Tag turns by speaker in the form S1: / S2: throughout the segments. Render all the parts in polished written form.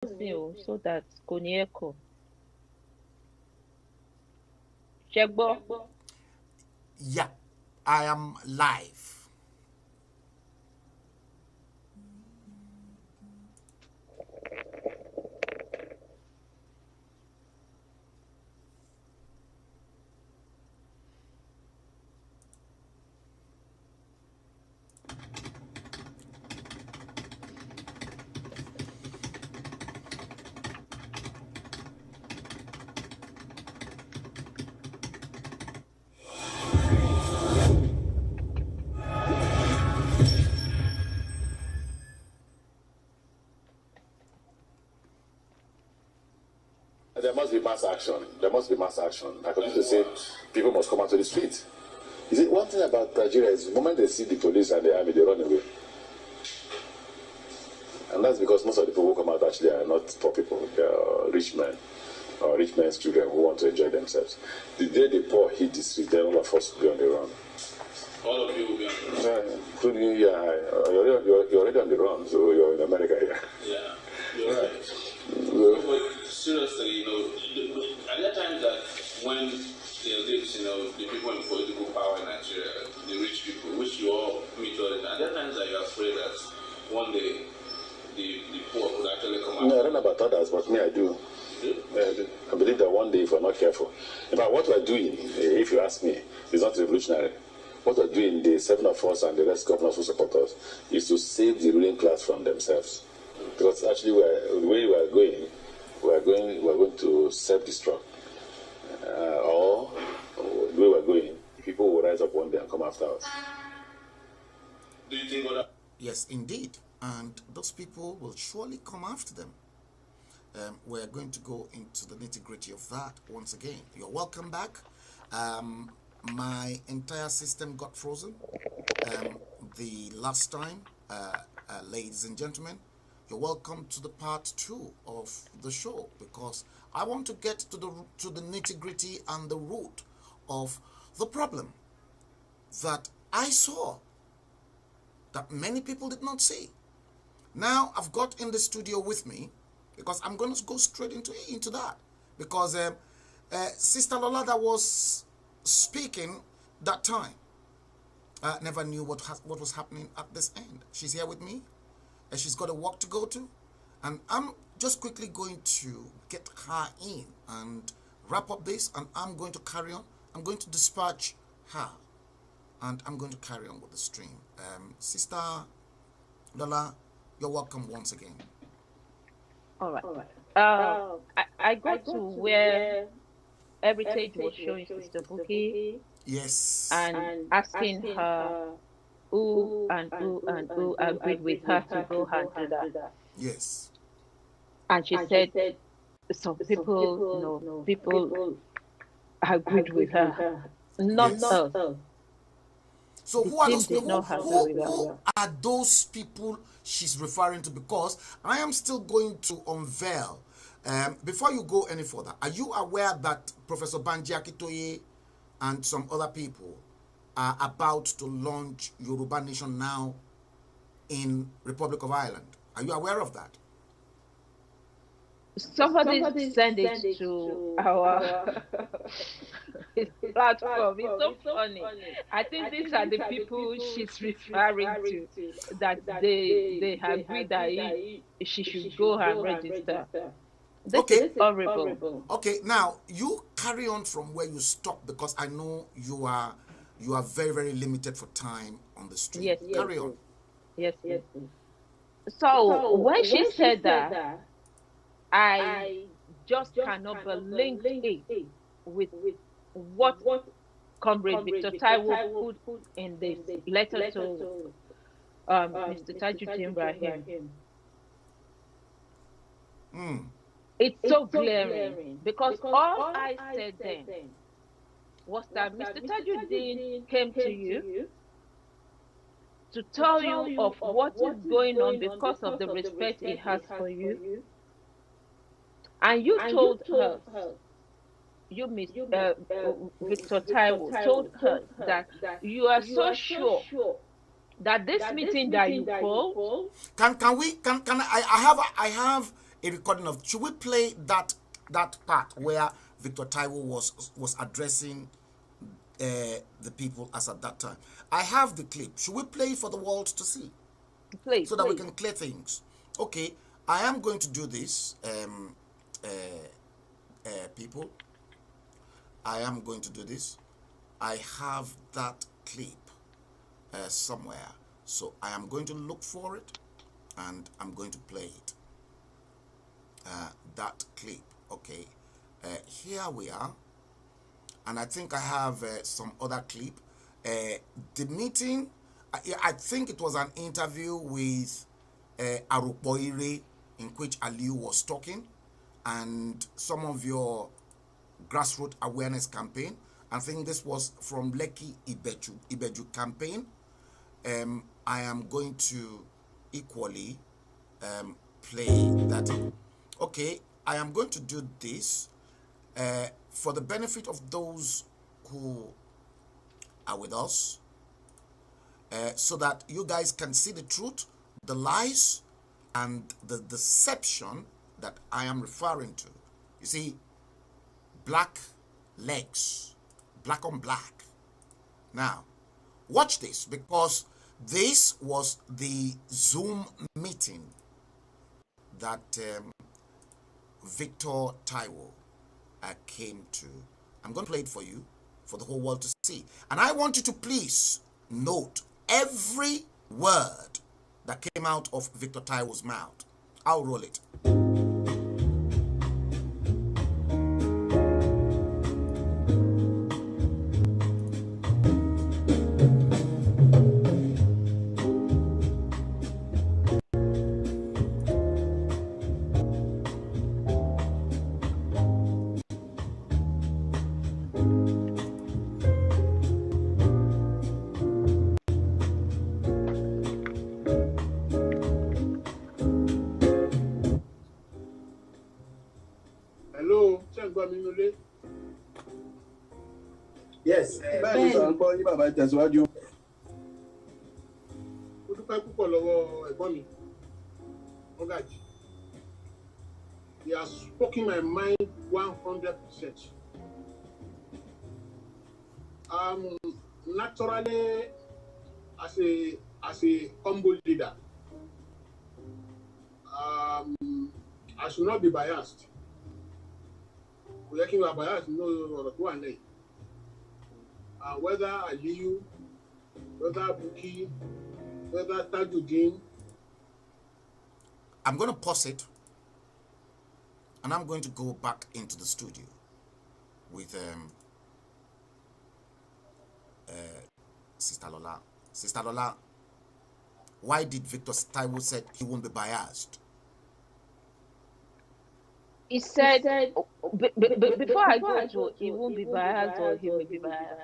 S1: so that kò ní echo. Ṣé gbọ́?
S2: Yeah, I am live.
S3: There must be mass action. There must be mass action. I continue to say people must come out to the street. You see, one thing about Nigeria is the moment they see the police and the army, they run away. And that's because most of the people who come out actually are not poor people. They are rich men or rich men's children who want to enjoy themselves. The day the poor hit the street, then all of us will be on the run.
S4: All of you will be on the run.
S3: Including you, you're already on the run, so you're in America here.
S4: Yeah, you're right. But seriously, are there times that when there lives, the people in political power in Nigeria, the rich people, which you all meet all the time, are there times that you're afraid that one day the poor could actually come out?
S3: No, I don't know about others, but me, I do. I believe that one day, if we're not careful, in fact, what we're doing, if you ask me, is not revolutionary. What we're doing, the 7 of us and the rest governors who support us, is to save the ruling class from themselves. Because actually, the way we're going to self-destruct. Or the way we're going, people will rise up one day and come after us.
S4: Do you think that?
S2: Yes, indeed. And those people will surely come after them. We're going to go into the nitty-gritty of that once again. You're welcome back. My entire system got frozen the last time. Ladies and gentlemen, you're welcome to the part 2 of the show, because I want to get to the nitty-gritty and the root of the problem that I saw that many people did not see. Now I've got in the studio with me, because I'm going to go straight into that, because Sister Lola that was speaking that time never knew what was happening at this end. She's here with me, and she's got a work to go to, and I'm just quickly going to get her in and wrap up this, and I'm going to carry on. I'm going to dispatch her, and I'm going to carry on with the stream. Sister Lola, you're welcome once again.
S1: All right. I got to where Heritage was showing Sister Buki.
S2: Yes.
S1: And asking her who agreed with her to go and do that.
S2: Yes.
S1: And she said some people agreed with her, not us.
S2: So who are those people? Who are those people she's referring to? Because I am still going to unveil. Before you go any further, are you aware that Professor Banji Akitoye and some other people are about to launch Yoruba Nation now in Republic of Ireland? Are you aware of that?
S1: Somebody send it to our platform. It's so funny. I think these are the people she's referring to, that they agree that she should go and register. This is horrible.
S2: Okay, now you carry on from where you stopped, because I know you are very, very limited for time on the stream.
S1: Yes,
S2: carry on.
S1: Yes. So when she said that, I just cannot link it with what Comrade Victor Taiwo put in this letter to Mr. Tajuddin Rahim. It's so glaring, because all I said then was that Mr. Tajuddin came to you to tell you of what is going on because of the respect he has for you. And you told her, you Miss Victor Taiwo told her that you are so sure that this meeting that you called.
S2: Can I have a recording of. Should we play that part where Victor Taiwo was addressing the people as at that time? I have the clip. Should we play it for the world to see?
S1: Play,
S2: so that we can clear things. Okay, I am going to do this, people. I am going to do this. I have that clip somewhere. So I am going to look for it and I'm going to play it. That clip. Okay. Here we are. And I think I have some other clip. The meeting, I think it was an interview with Arukboire in which Aliu was talking, and some of your grassroots awareness campaign. I think this was from Lekki Ibeju campaign. I am going to equally play that. Okay, I am going to do this for the benefit of those who are with us, so that you guys can see the truth, the lies, and the deception that I am referring to. You see, black legs, black on black. Now, watch this, because this was the Zoom meeting that Victor Taiwo came to. I'm going to play it for you, for the whole world to see. And I want you to please note every word that came out of Victor Taiwo's mouth. I'll roll it.
S5: Yes, bẹ́ẹ̀ni sọ ń gbọ́ ní bàbá tẹ̀síwájú.
S6: Mo dúpẹ́ púpọ̀ lọ́wọ́ ẹ̀gbọ́n mi, Ọ̀gájì. He has spoken my mind 100%. Naturally, as a humble leader, I should not be biased. We are biased, no, whether Aliyu, whether Buki, whether Tajuddin.
S2: I'm going to pause it, and I'm going to go back into the studio with Sister Lola. Sister Lola, why did Victor Taiwo say he won't be biased?
S1: He said, before I go to, he won't be biased or he will be biased.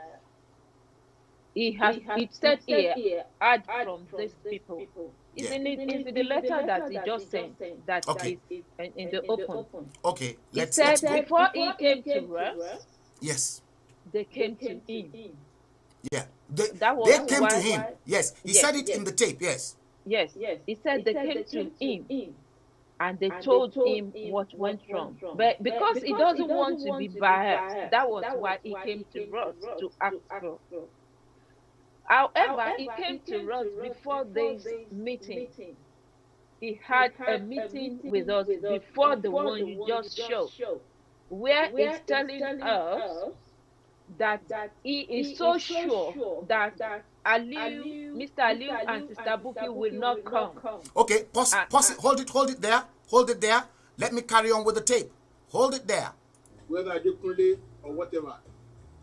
S1: He said here, add from these people. It's in the letter that he just sent, that
S2: Okay.
S1: is in the open.
S2: Okay,
S1: He said
S2: go.
S1: before he came to us,
S2: Yes.
S1: they came to him.
S2: Yeah.
S1: That
S2: They
S1: was
S2: came to
S1: why-
S2: him. Yes. He
S1: Yes,
S2: said it in the tape. Yes.
S1: Yes, he said they came to him. And they told him what went wrong. But because he doesn't want to be biased, that was why he came to us to ask for. However, he came to us before this meeting. He had a meeting with us before the one you just showed, where he's telling us that he is so sure that Aliu, Mr. Aliu and Sister Buki will not come.
S2: Okay. Pause it. Hold it there. Hold it there. Let me carry on with the tape. Hold it there.
S6: Whether Adekunle or whatever,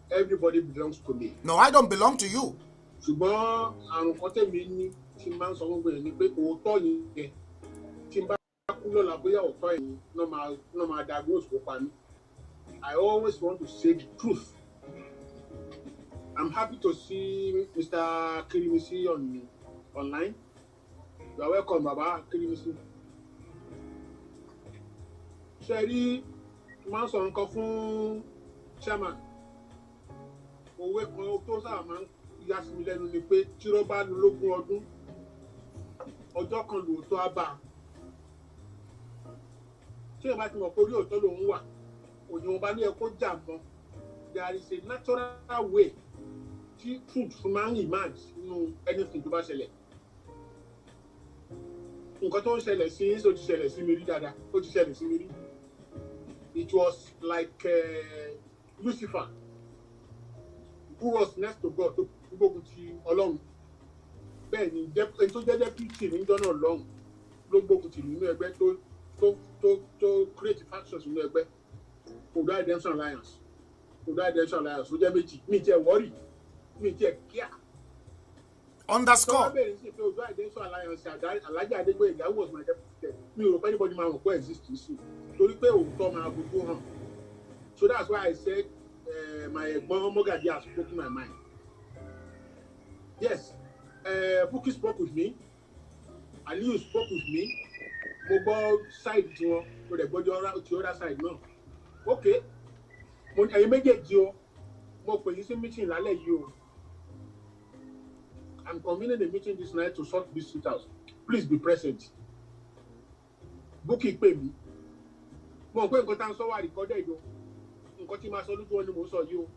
S6: everybody belongs to me.
S2: No, I don't belong to you.
S6: Ṣùgbọ́n àrùn kan tẹ̀mí ní tí n bá ń sọ gbogbo ẹ̀ ni pé òótọ́ yẹn tí n bá kú lọ́la bóyá òótọ́ yẹn náà máa diagnose kó pa mí. I always want to say the truth. I'm happy to see Mr. Kirimisi online. You are welcome, Baba Kirimisi. Ṣé rí máa ń sọ nǹkan fún chairman? Òwe kan tó sábà máa ń yá sí mi lẹ́nu ni pé tí irọ́ bá lu lógún ọdún, ọjọ́ kan lòótọ́ á bà. tí ẹ bá ti mọ̀ pé orí òótọ́ lòun wà òyìnbó bá ní ẹ kó jà mọ́ there is a natural way tí truth máa ń emerge nínú anything tó bá ṣẹlẹ̀ nǹkan tó ń ṣẹlẹ̀ sí ó ti ṣẹlẹ̀ sí mi rí dáadáa ó ti ṣẹlẹ̀ sí mi rí it was like Lucifer who was next to God tó gbógun ti Ọlọ́run bẹ́ẹ̀ ni ẹni tó jẹ́ deputy níjọ́ náà lọ́hùn ló gbógun ti nínú ẹgbẹ́ tó create factions nínú ẹgbẹ́ Oòduà Redemption Alliance ó jẹ́ méjì mi tiẹ̀ worry mi tiẹ̀ kíá.
S2: Underscore.
S6: Tọ́lá bẹ̀rẹ̀ sí pé Oòduà Redemption Alliance Alhaji Adégbóyèga was my deputy mi ò rò pé anybody máa mọ̀ pé exist sí torí pé òótọ́ máa gbogbo hàn so that's why I said my ẹ̀gbọ́n Mogadi has spoken my mind. Yes, Bukky spoke with me, Aliyu spoke with me, mo gbọ́ side tiwọn, mo dẹ̀ gbọ́ the other side náà. Okay, ẹ̀yin méjèèjì o, mo pè yín sí meeting lálẹ́ yìí o. I'm convening a meeting this night to sort this shit out. Please be present. Bukky pè mí. Mo pé nǹkan tá ń sọ wà recorded o. Nǹkan tí máa sọ lójú wọn ni mo sọ yìí o.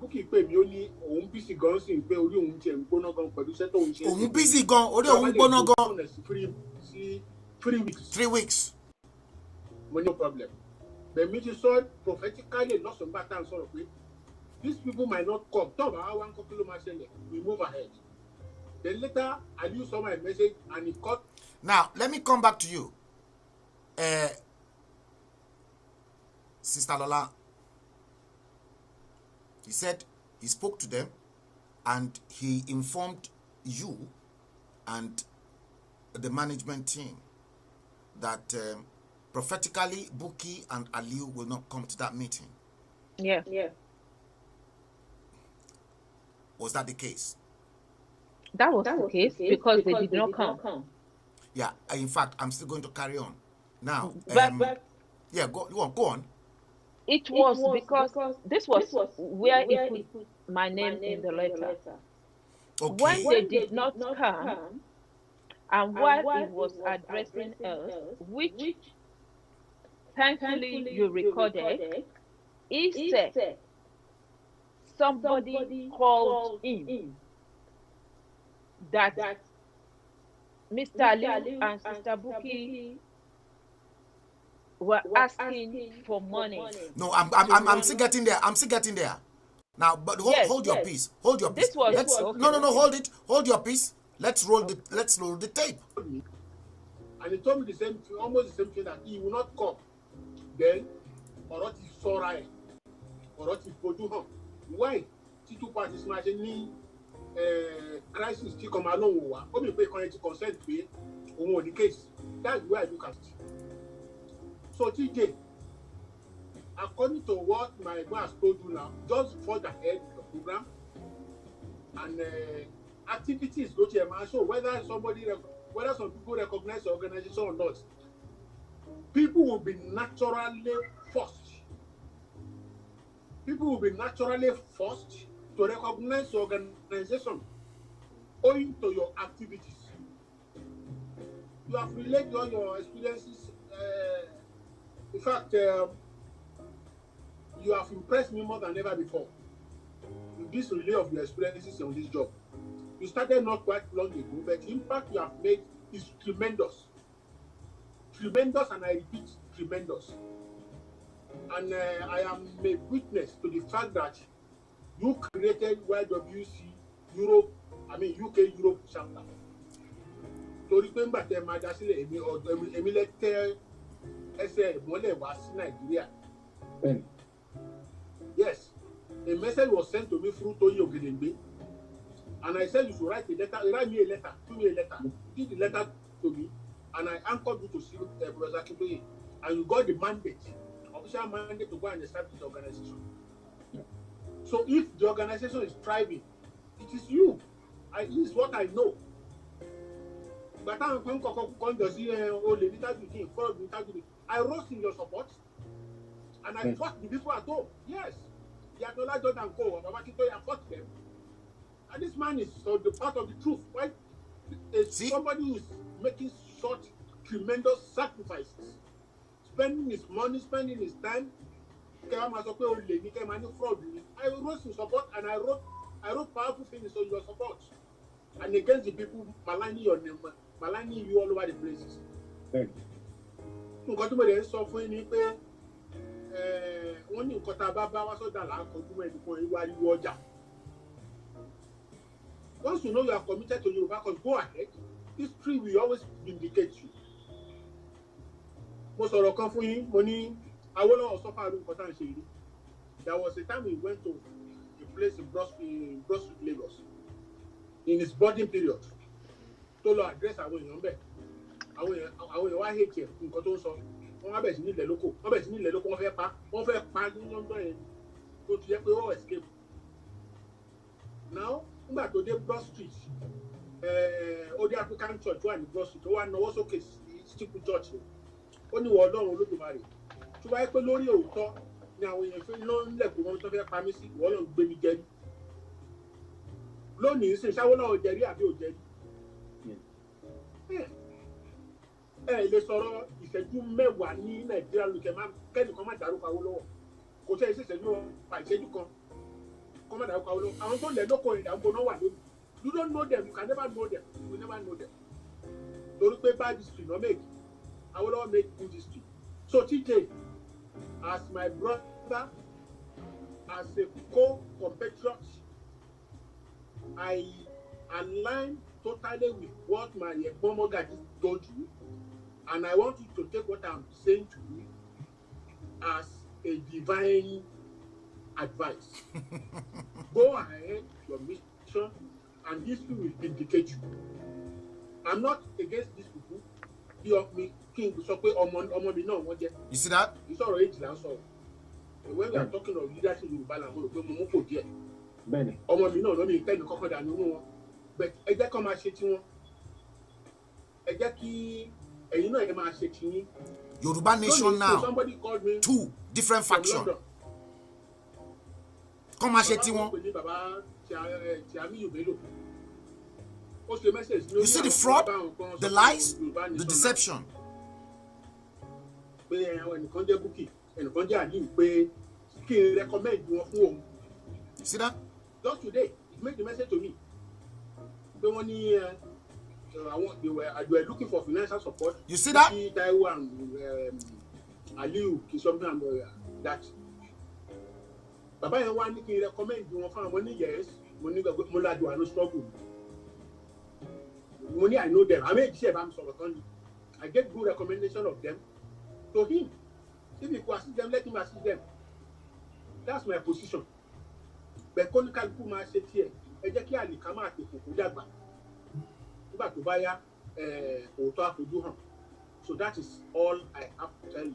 S6: Bukky pè mí ó ní òun busy gan sí pé orí òun tiẹ̀ ń gbóná gan pẹ̀lú iṣẹ́ tóun ṣe.
S2: Òun busy gan, orí òun gbóná gan.
S6: 3 weeks.
S2: 3 weeks.
S6: Mo no problem. But me ti sọ prophetically lọ́sàn-án bá tá à ń sọ̀rọ̀ pé these people might not come. Tọ́ bá wá ń kọ́ kí ló máa ṣẹlẹ̀. We move ahead. Then later, Aliyu saw my message and he called.
S2: Now, let me come back to you. Sister Lola, he said he spoke to them and he informed you and the management team that prophetically Bukky and Aliyu will not come to that meeting.
S1: Yeah.
S2: Was that the case?
S1: That was the case because they did not come.
S2: Yeah, in fact, I'm still going to carry on. Now,
S1: But
S2: yeah, go on.
S1: It was because this was where he put my name in the letter.
S2: Okay.
S1: When they did not come, and while he was addressing us, which thankfully you recorded, he said somebody called in that Mr. Aliyu and Sister Bukky were asking for money.
S2: No, I'm still getting there. Now, but hold your peace. Hold your peace. No, hold it. Hold your peace. Let's roll the tape.
S6: And he told me the same thing, almost the same thing, that he will not come. Then, ọ̀rọ̀ ti sọ́ra ẹ̀, ọ̀rọ̀ ti fojú hàn. Why? Tí two parties máa ṣe ní crisis tí kan máa lóhùn wá. Ó mi pé kan ti consent pé òun ò ní case. That's the way I look at it. So TJ, according to what my boss has told you now, just forge ahead with the program and activities go to a show whether some people recognize the organization or not. People will be naturally forced. To recognize the organization owing to your activities. You have related all your experiences. In fact, you have impressed me more than ever before with this relay of your experiences on this job. You started not quite long ago, but the impact you have made is tremendous. Tremendous, and I repeat, tremendous. And I am a witness to the fact that you created YWC UK Europe chapter. To remember the Madasile Emilete ẹsẹ̀ ìmọ́lẹ̀ wá sí Nàìjíríà. Yes, a message was sent to me through Toyi Ogedengbe, and I said you should write a letter. Write me a letter. Do me a letter. Give the letter to me, and I anchored you to see Professor Akintoye, and you got the mandate, official mandate, to go and establish the organization. So if the organization is thriving, it is you. This is what I know. But I rose in your support, and I fought the people at home. Yes, Yatola Jordan Co. and I fought them. And this man is the part of the truth. Why? Somebody who is making such tremendous sacrifices, spending his money, spending his time. I wrote in support and I wrote powerful things on your support and against the people maligning your name, maligning you all over the places. Nǹkan tí mo lè sọ fún yín ni pé wọ́n ní nǹkan tá a bá bá wá sọ́dà là ń kojú mọ́ ẹnìkan ìwà ariwo ọjà. Once you know you are committed to Yoruba cause, go ahead. History will always vindicate you. Mo sọ̀rọ̀ kan fún yín, mo ní Awolowo suffer nǹkan tá à ń ṣe yìí. There was a time we went to a place in Brussels, Lagos, in his boarding period. Tó lọ address àwọn èèyàn bẹ́ẹ̀. Àwọn èèyàn wá hate ẹ̀ nǹkan tó ń sọ. Wọ́n wá bẹ̀ sí ní ilẹ̀ lóko. Wọ́n bẹ̀ sí ní ilẹ̀ lóko. Wọ́n fẹ́ pa ní London yẹn. Tó ti jẹ́ pé ó escape. Now, nígbà tó dé Broad Street, ó dé African Church wà ní Broad Street. Ó wá nawọ́ sókè sí Stipu Church. Ó ní wọ Ọlọ́run Olódùmarè. Tó bá yẹ pé lórí òótọ́ ni àwọn èèyàn fi ló ń lẹ̀kùn wọn tó fẹ́ pa mí sí ìwọ Ọlọ́run gbé mi jẹ́rí. Lónìí sì ṣáwó náà jẹ́rí àbí ò jẹ́rí. Ẹ lè sọ̀rọ̀ ìṣẹ́jú mẹ́wàá ní Nàìjíríà lókè kẹ́nìkan má dárúkọ Awólọ́wọ̀. Kò tẹ́ ìṣẹ́jú kan kọ́ má dárúkọ Awólọ́wọ̀. Àwọn tó lẹ̀ lóko ìdàgbò náà wà lónìí. You don't know them, you can never know them, you will never know them. Torí pé bad history no make. Awólọ́wọ̀ make good history. So TJ, as my brother, as a co-compatriot, I align totally with what my Momogaji told you, and I want you to take what I'm saying to you as a divine advice. Go ahead, your mission, and history will vindicate you. I'm not against these people. Be of me, King, so
S2: you see that?
S6: It's already so. When we are talking of leadership in Yoruba land, we go there.
S5: Bẹ́ẹ̀ni.
S6: Ọmọ mi náà ló ní ìtẹ́ni kọ́kọ́ dànù wọn. But ẹ jẹ́ kó máa ṣe tí wọn. Ẹ jẹ́ kí ẹ̀yin náà ẹ máa ṣe tí yín.
S2: Yoruba nation now.
S6: Somebody called me.
S2: 2 different factions. Come and say Tiwon. You see the fraud, the lies, the deception. See that?
S6: Just today, he made the message to me. They were looking for financial support.
S2: You see that?
S6: Taiwan, Aliu, something that. Baba yẹn wá ní kí n recommend wọn fún àwọn ní yes, mo ládùn àná struggle. Mo ní I know them. I made sure I'm sọ̀rọ̀ I get good recommendation of them to him. If he could assist them, let him assist them. That's my position. But kóníkà kú máa ṣe tiẹ̀, ẹ jẹ́ kí àlìká máa tètè kó dàgbà. Nígbà tó bá yá, òótọ́ àfojú hàn. So that is all I have to tell you.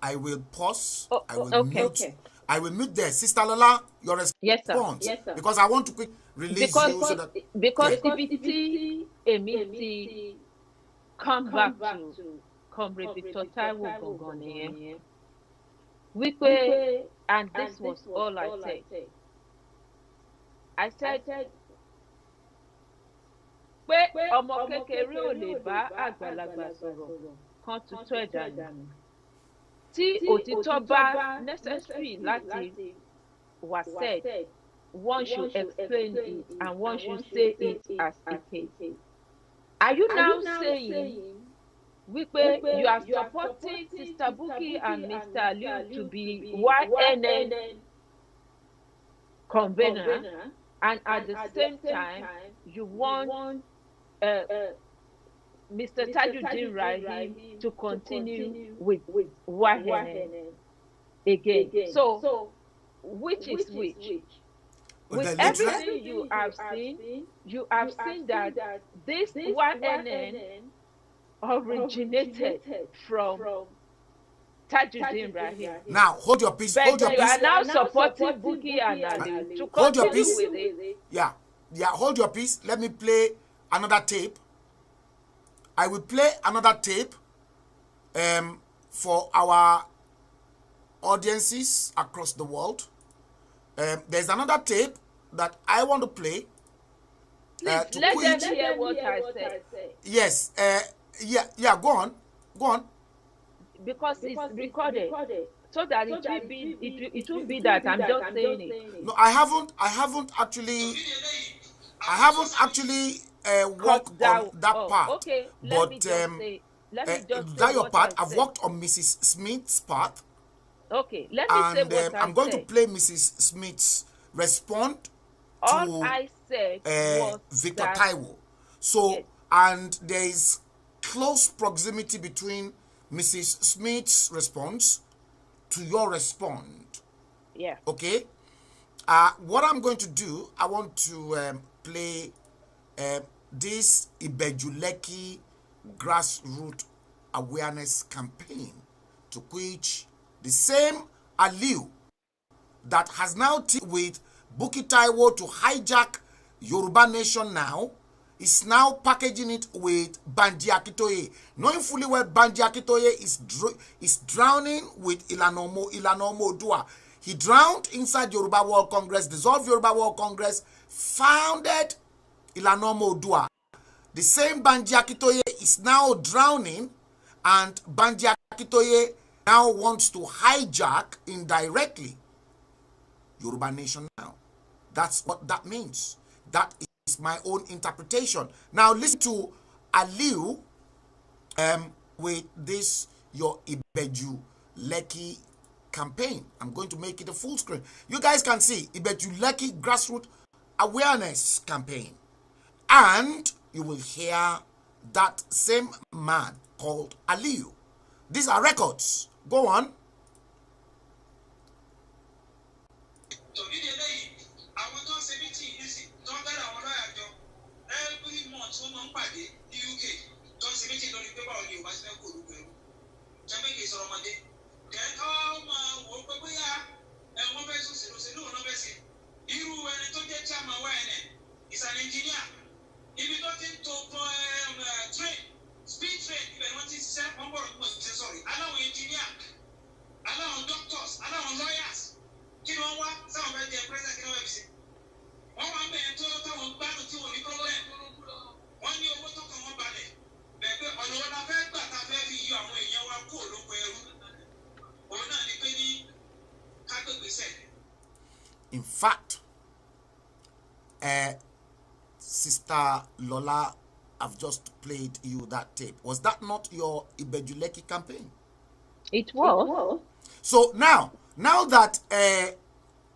S2: I will pause. I will
S1: okay,
S2: mute.
S1: Okay.
S2: I will mute there. Sister Lola, your response.
S1: Yes, sir. Yes, sir.
S2: Because I want to quick release you so that...
S1: Because TBT, Emiti, come back to Comrade Victor Taiwo Gongoni. And this was all I said. I said, pé ọmọ kékeré ò lè bá àgbàlagbà sọ̀rọ̀ kan tutù ẹ̀dá ni. Tí òtítọ́ bá necessary láti wà said, one should explain it and one should say it as it is. Are you now saying wípé you are supporting Sister Bukky and Mr. Aliu to be YNN convener, and at the same time you want Mr. Tajuddin Rahim to continue with YNN again? So which is which? With everything you have seen that this YNN originated from Tajuddin Rahim.
S2: Now hold your peace.
S1: But
S2: Hold your
S1: you
S2: peace.
S1: are now supporting Bukky and Ali to
S2: Hold your
S1: continue
S2: peace.
S1: with it.
S2: Yeah. Hold your peace. Let me play another tape. I will play another tape for our audiences across the world. There's another tape that I want to play.
S1: Let them hear what I said.
S2: Yes. Yeah. Go on.
S1: because it's recorded, so that it will be that I'm just saying it.
S2: No, I haven't actually worked on that part.
S1: Okay,
S2: but
S1: let me just say
S2: that your
S1: what
S2: part.
S1: I
S2: I've
S1: said.
S2: worked on Mrs. Smith's part.
S1: Okay, let me say what I
S2: I'm going
S1: said.
S2: to play Mrs. Smith's response
S1: All
S2: to
S1: I said was
S2: Victor
S1: that,
S2: Taiwo. So,
S1: yes.
S2: and there is close proximity between Mrs. Smith's response to your response.
S1: Yeah.
S2: Okay? What I'm going to do, I want to play this Ibejuleki grassroots awareness campaign, to which the same Aliu that has now teamed with Buki Taiwo to hijack Yoruba Nation now is now packaging it with Banji Akitoye, knowing fully well Banji Akitoye is drowning with Ilanomo Odua. He drowned inside Yoruba World Congress, dissolved Yoruba World Congress, founded Ilanomo Odua. The same Banji Akitoye is now drowning, and Banji Akitoye now wants to hijack indirectly Yoruba Nation now. That's what that means. That is my own interpretation. Now listen to Aliu with this your Ibeju Leki campaign. I'm going to make it a full screen. You guys can see Ibeju Leki grassroots awareness campaign. And you will hear that same man called Aliu. These are records. Go on.
S7: He's an engineer. If you don't think to train, speed train, even what is said, sorry, allow engineer, allow doctors, allow lawyers. You know what? Some of the president can everything. One man told them back to the problem. 1 year, what took on body. Maybe on the other hand, but I have you and when you are cool, or not, depending, how could we say?
S2: In fact, Sister Lola, I've just played you that tape. Was that not your Ibejuleki campaign?
S1: It was.
S2: So now that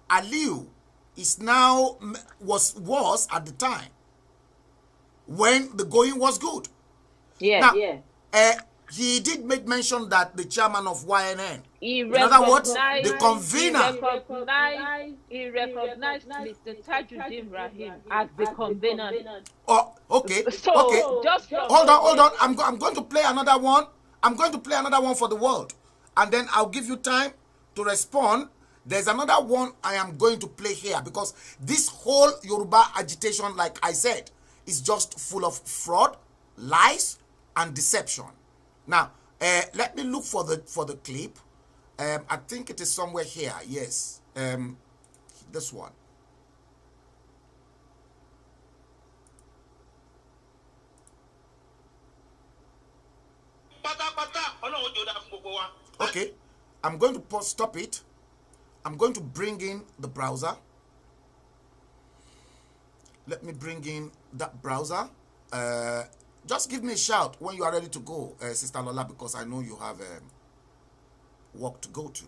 S2: Aliu is now was at the time when the going was good.
S1: Yeah.
S2: Now, he did make mention that the chairman of YNN,
S1: In
S2: other words, the convener,
S1: he recognized Mr. Tajuddin Rahim as the convener.
S2: Oh, okay.
S1: So,
S2: okay.
S1: just
S2: hold on. I'm going to play another one. I'm going to play another one for the world, and then I'll give you time to respond. There's another one I am going to play here, because this whole Yoruba agitation, like I said, is just full of fraud, lies, and deception. Now, let me look for the clip. I think it is somewhere here. Yes, this one. Okay, I'm going to stop it. I'm going to bring in the browser. Let me bring in that browser. Just give me a shout when you are ready to go, Sister Lola, because I know you have work to go to.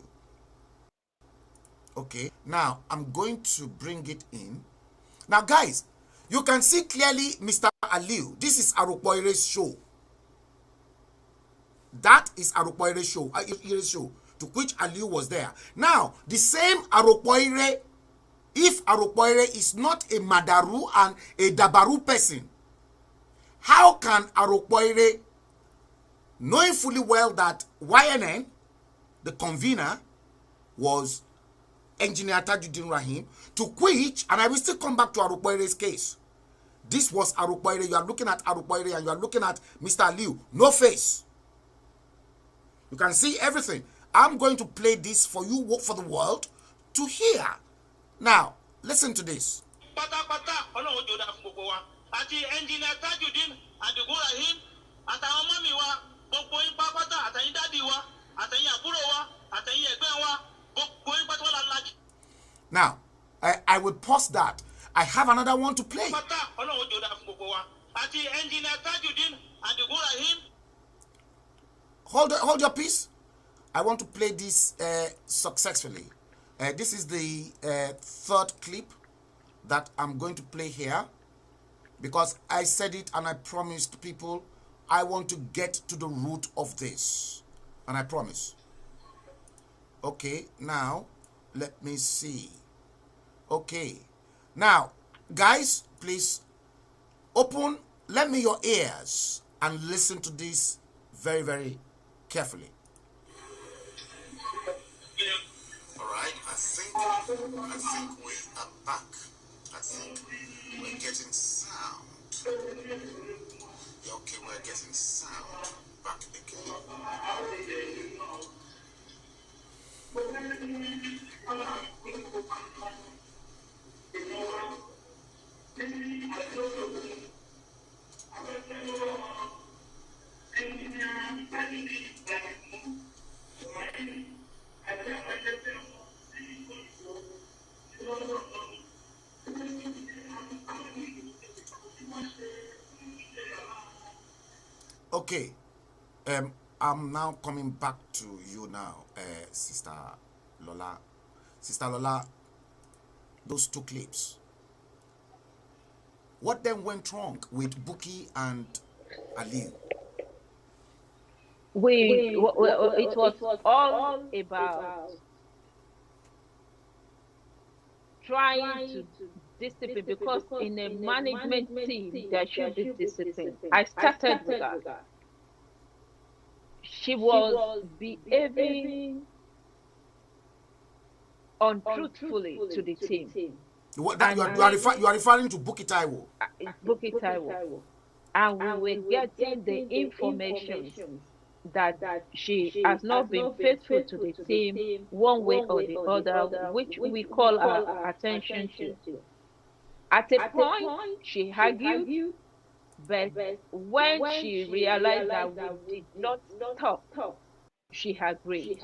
S2: Okay, now I'm going to bring it in. Now, guys, you can see clearly Mr. Aliu. This is Arukboire's show. That is Arukboire's show, to which Aliu was there. Now, the same Arukboire, if Arukboire is not a Madaru and a Dabaru person, how can Arukboire, knowing fully well that YNN, the convener, was Engineer Tajuddin Rahim, to which, and I will still come back to Arukboire's case. This was Arukboire. You are looking at Arukboire and you are looking at Mr. Aliu. No face. You can see everything. I'm going to play this for you, for the world to hear. Now, listen to this.
S7: Àti Engineer Tajuddin Adigun Rahim àtàwọn ọmọ mi wa gbogbo yín pápátá àtàyín dádì wa
S2: Now, I will pause that. I have another one to play. Hold your peace. I want to play this successfully. This is the third clip that I'm going to play here, because I said it and I promised people I want to get to the root of this, and I promise. Okay, now let me see. Okay, now guys, please lend me your ears and listen to this very, very carefully. All right, I think we are back. I think we're getting sound. Okay, we're getting sound back again. Okay, I'm now coming back to you now, Sister Lola. Sister Lola, those two clips. What then went wrong with Buki and Aliu?
S1: It was all about trying to discipline, because in a management team there should be discipline. I started with that. She was behaving untruthfully to the team.
S2: You are referring to Buki Taiwo.
S1: Buki Taiwo. And we were getting the information that she has not been faithful to the team one way or the other, which we call our attention to. At a point, she argued, but when she realized that we did not stop, she agreed.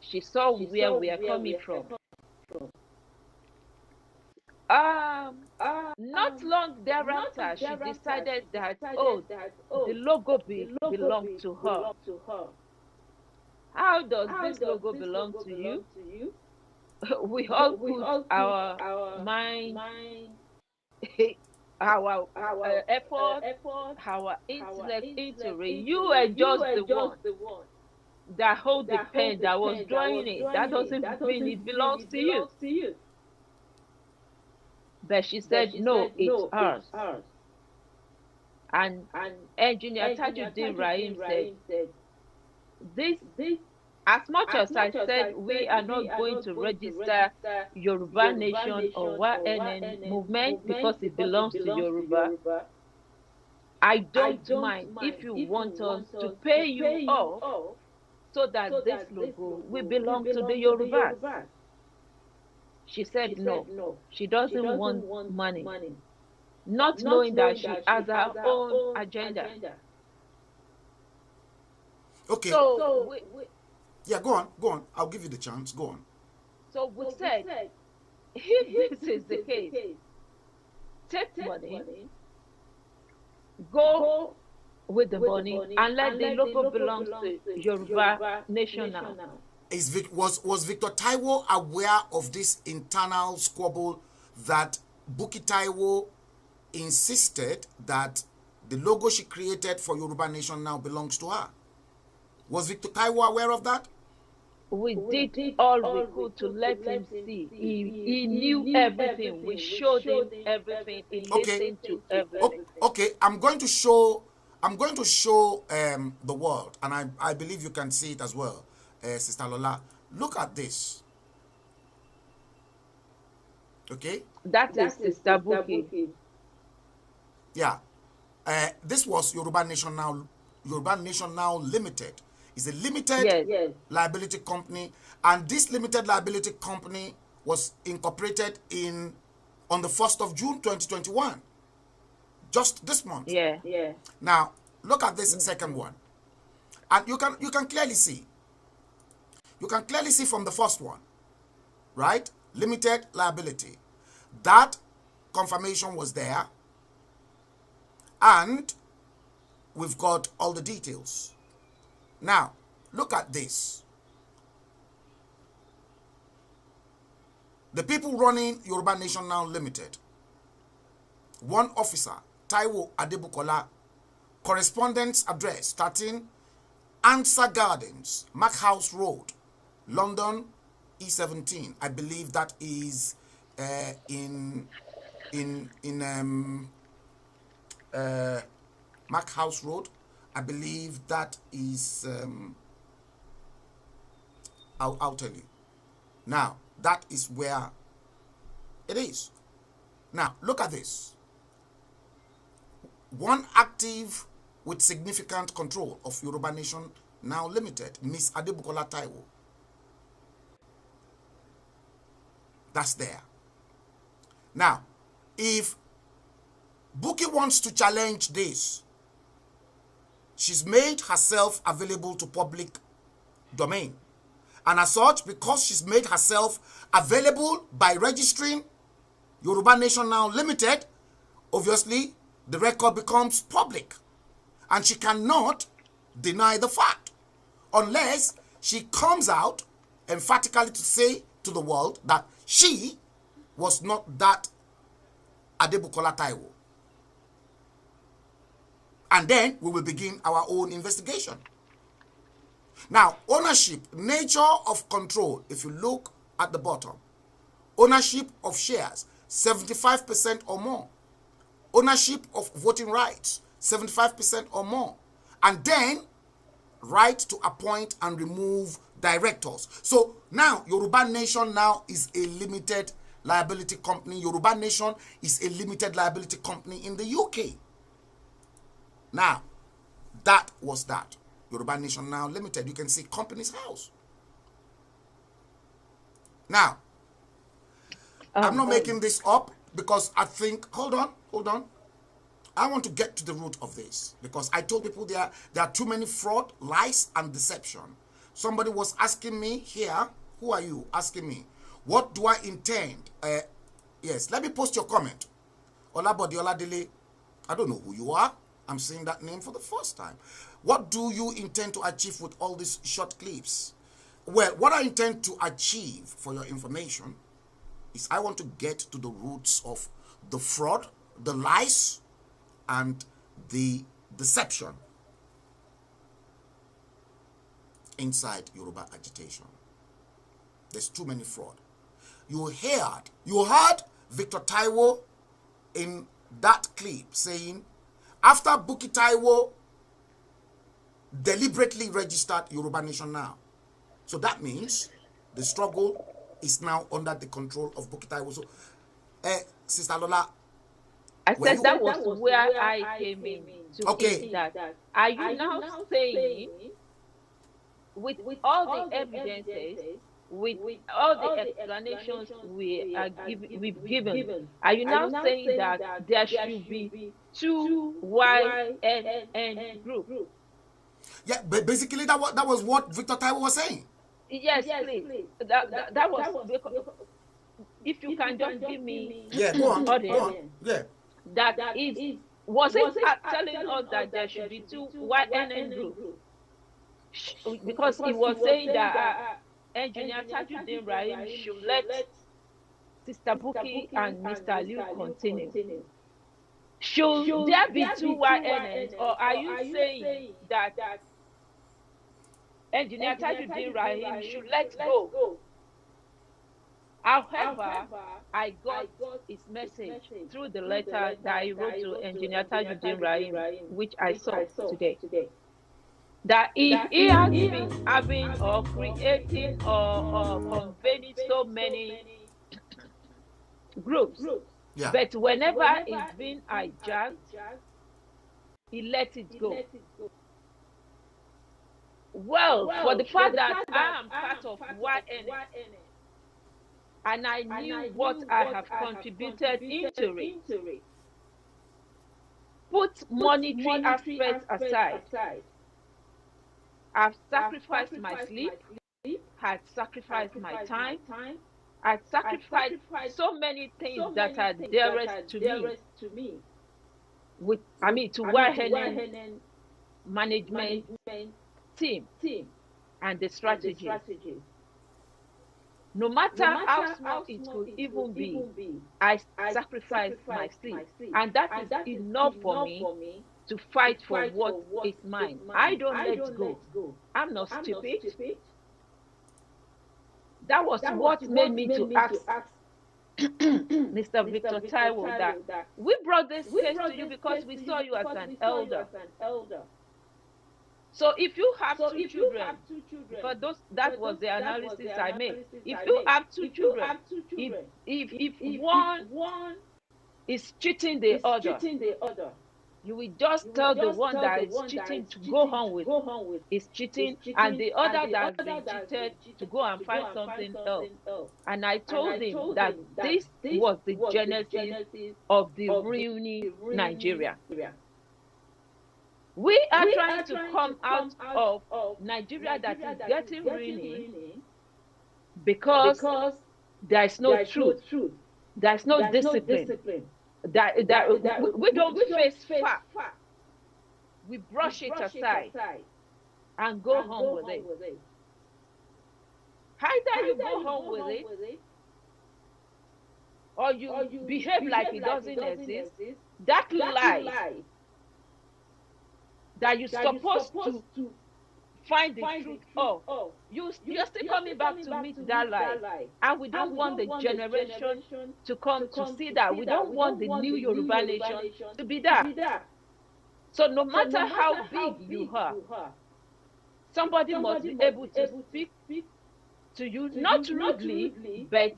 S1: She saw where we are coming from. Not long thereafter, she decided that, the logo belonged to her. How does this logo belong to you? We all put our mind, our effort, our intellect into it. You are just the one that hold the pen, that was drawing it. That doesn't mean it belongs to you. But she said, no, it's ours. And Engineer Tajuddin Rahim said, this, as much as I said we are not going to register Yoruba Nation or YNN movement because it belongs to Yoruba, I don't mind if you want us to pay you off so that this logo will belong to the Yorubas. She said no, she doesn't want money, not knowing that she has her own agenda.
S2: Okay.
S1: So
S2: yeah, go on. I'll give you the chance. Go on.
S1: So we said, if this is the case, take money, go with the money, and let the logo belong to Yoruba Nation now.
S2: Was Victor Taiwo aware of this internal squabble that Buki Taiwo insisted that the logo she created for Yoruba Nation now belongs to her? Was Victor Taiwo aware of that?
S1: We did all we could to let him see. He knew everything. We showed him everything. He listened to everything.
S2: Okay, I'm going to show the world, and I believe you can see it as well. Sister Lola, look at this. Okay?
S1: That is Sister Buki.
S2: Yeah. This was Yoruba Nation Now Limited. It's a limited liability company, and this limited liability company was incorporated on the 1st of June 2021. Just this month.
S1: Yeah.
S2: Now, look at this second one. And you can clearly see. You can clearly see from the first one, right? Limited liability. That confirmation was there. And we've got all the details. Now, look at this. The people running Yoruba Nation Now Limited. One officer, Taiwo Adebukola, correspondence address 13 Answer Gardens, Mac House Road, London, E17. I believe that is in Mac House Road. I believe that is. I'll tell you. Now that is where it is. Now look at this. One active with significant control of Yoruba Nation Now Limited, Miss Adebukola Taiwo. That's there. Now, if Buki wants to challenge this, she's made herself available to public domain. And as such, because she's made herself available by registering Yoruba Nation Now Limited, obviously the record becomes public. And she cannot deny the fact unless she comes out emphatically to say to the world that she was not that Adebukola Taiwo. And then we will begin our own investigation. Now, ownership, nature of control, if you look at the bottom, ownership of shares, 75% or more. Ownership of voting rights, 75% or more. And then, right to appoint and remove directors. So now, Yoruba Nation Now is a limited liability company. Yoruba Nation is a limited liability company in the UK. Now, that was that. Yoruba Nation Now Limited. You can see Companies House. Now, I'm not making this up because I think, hold on. I want to get to the root of this because I told people there are too many fraud, lies, and deception. Somebody was asking me here, who are you? Asking me, what do I intend? Yes, let me post your comment. Olabodi Oladele, I don't know who you are. I'm saying that name for the first time. What do you intend to achieve with all these short clips? Well, what I intend to achieve, for your information, is I want to get to the roots of the fraud, the lies, and the deception inside Yoruba agitation. There's too many fraud. You heard Victor Taiwo in that clip saying, after Buki Taiwo deliberately registered Yoruba Nation Now. So that means the struggle is now under the control of Buki Taiwo. So, Sister Lola,
S1: I said that was where I came in to say that. Are you now saying, with all the evidences, with all the explanations we've given, are you now saying that there should be two YNN groups?
S2: Yeah, but basically that was what Victor Taiwo was saying.
S1: Yes, please. That was, if you can just give me
S2: go on. Yeah.
S1: That is, was it telling us that there should be two YNN groups? Because he was saying that Engineer Tajuddin Rahim should let Sister Buki and Mr. Liu continue. Should there be two YNNs, or are you saying that Engineer Tajuddin Rahim should let go? However, I got his message through the letter that I wrote to Engineer Tajuddin Rahim, which I saw today. That if he has been having or creating or convening so many groups, but whenever it's been hijacked, he let it go. Well, for the fact that I am part of YNN, and I knew what I have contributed into it, put monetary aspects aside, I've sacrificed my sleep, had sacrificed my time, I'd sacrificed so many things that are dearest to me to Wahenen management team and the strategies. No matter how small it could even be, I sacrificed my sleep. And that is enough for me to fight for what is mine. I don't let go. I'm not stupid. That was what made me to ask Mr. Victor Taiwo that we brought this case to you because we saw you as an elder. So if you have two children, because that was the analysis I made. If you have two children, if one is cheating the other, you will just tell the one that is cheating to go on with is cheating, and the other that has been cheated to go and find something else. And I told him that this was the genesis of the ruining Nigeria. We are trying to come out of Nigeria that is getting ruining because there is no truth, there is no discipline. We don't face facts. We brush it aside and go home with it. Either you go home with it, or you behave like it doesn't exist. That lie that you're supposed to find the truth of, you're still coming back to meet that lie. And we don't want the generation to come to see that. We don't want the new Yoruba nation to be that. So no matter how big you are, somebody must be able to speak to you, not rudely, but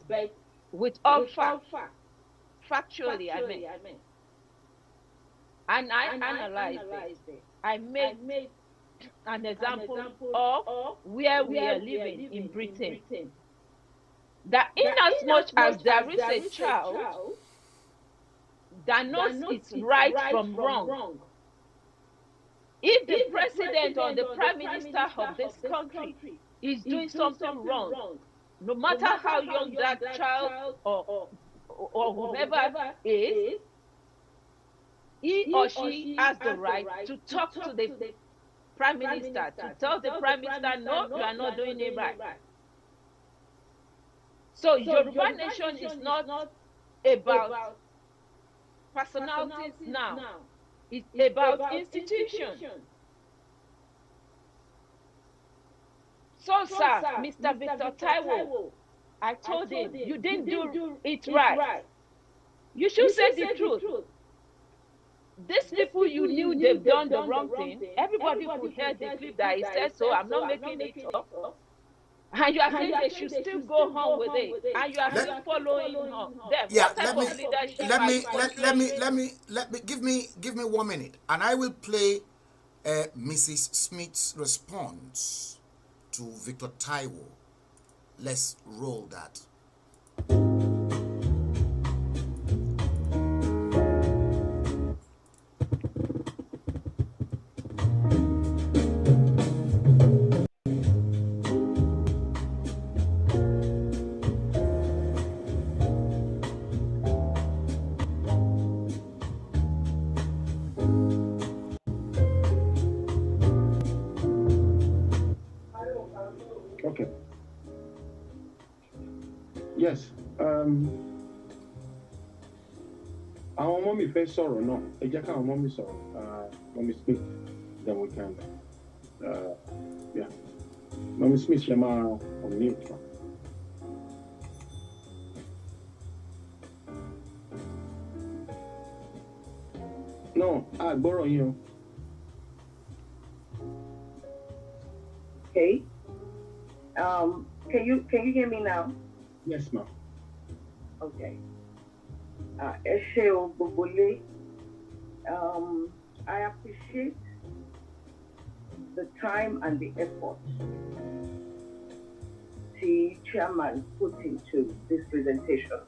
S1: with all facts. Factually, I mean. And I analyzed it. I made an example of where we are living in Britain. That in as much as there is a child that knows it's right from wrong, if the president or the prime minister of this country is doing something wrong, no matter how young that child or whoever is, he or she has the right to talk to the prime minister, to tell the prime minister, no, you are not doing it right. So Yoruba nation is not about personalities now. It's about institutions. So, sir, Mr. Victor Taiwo, I told him, you didn't do it right. You should say the truth. These people, you knew they've done the wrong thing. Everybody could hear the clip that he said, so I'm not making it up. And you are saying they should still go on with it, and you are still following them.
S2: Yeah, let me give me 1 minute, and I will play Mrs. Smith's response to Victor Taiwo. Let's roll that.
S6: Okay. Yes. Our mommy first sorrow, no. Ejaka our mommy sorrow. Mommy speak, then we can. Yeah. Mommy Smith, Shema on mute. No, I borrow you.
S8: Okay. Can you hear me now?
S6: Yes, ma'am.
S8: Okay. Eshe Obobole, I appreciate the time and the effort the chairman put into this presentation.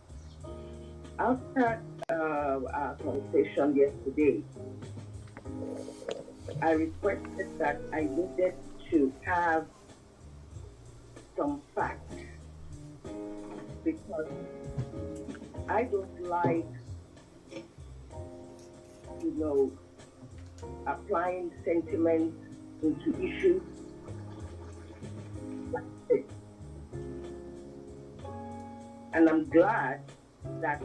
S8: After our conversation yesterday, I requested that I needed to have some facts because I don't like, applying sentiment into issues like this. And I'm glad that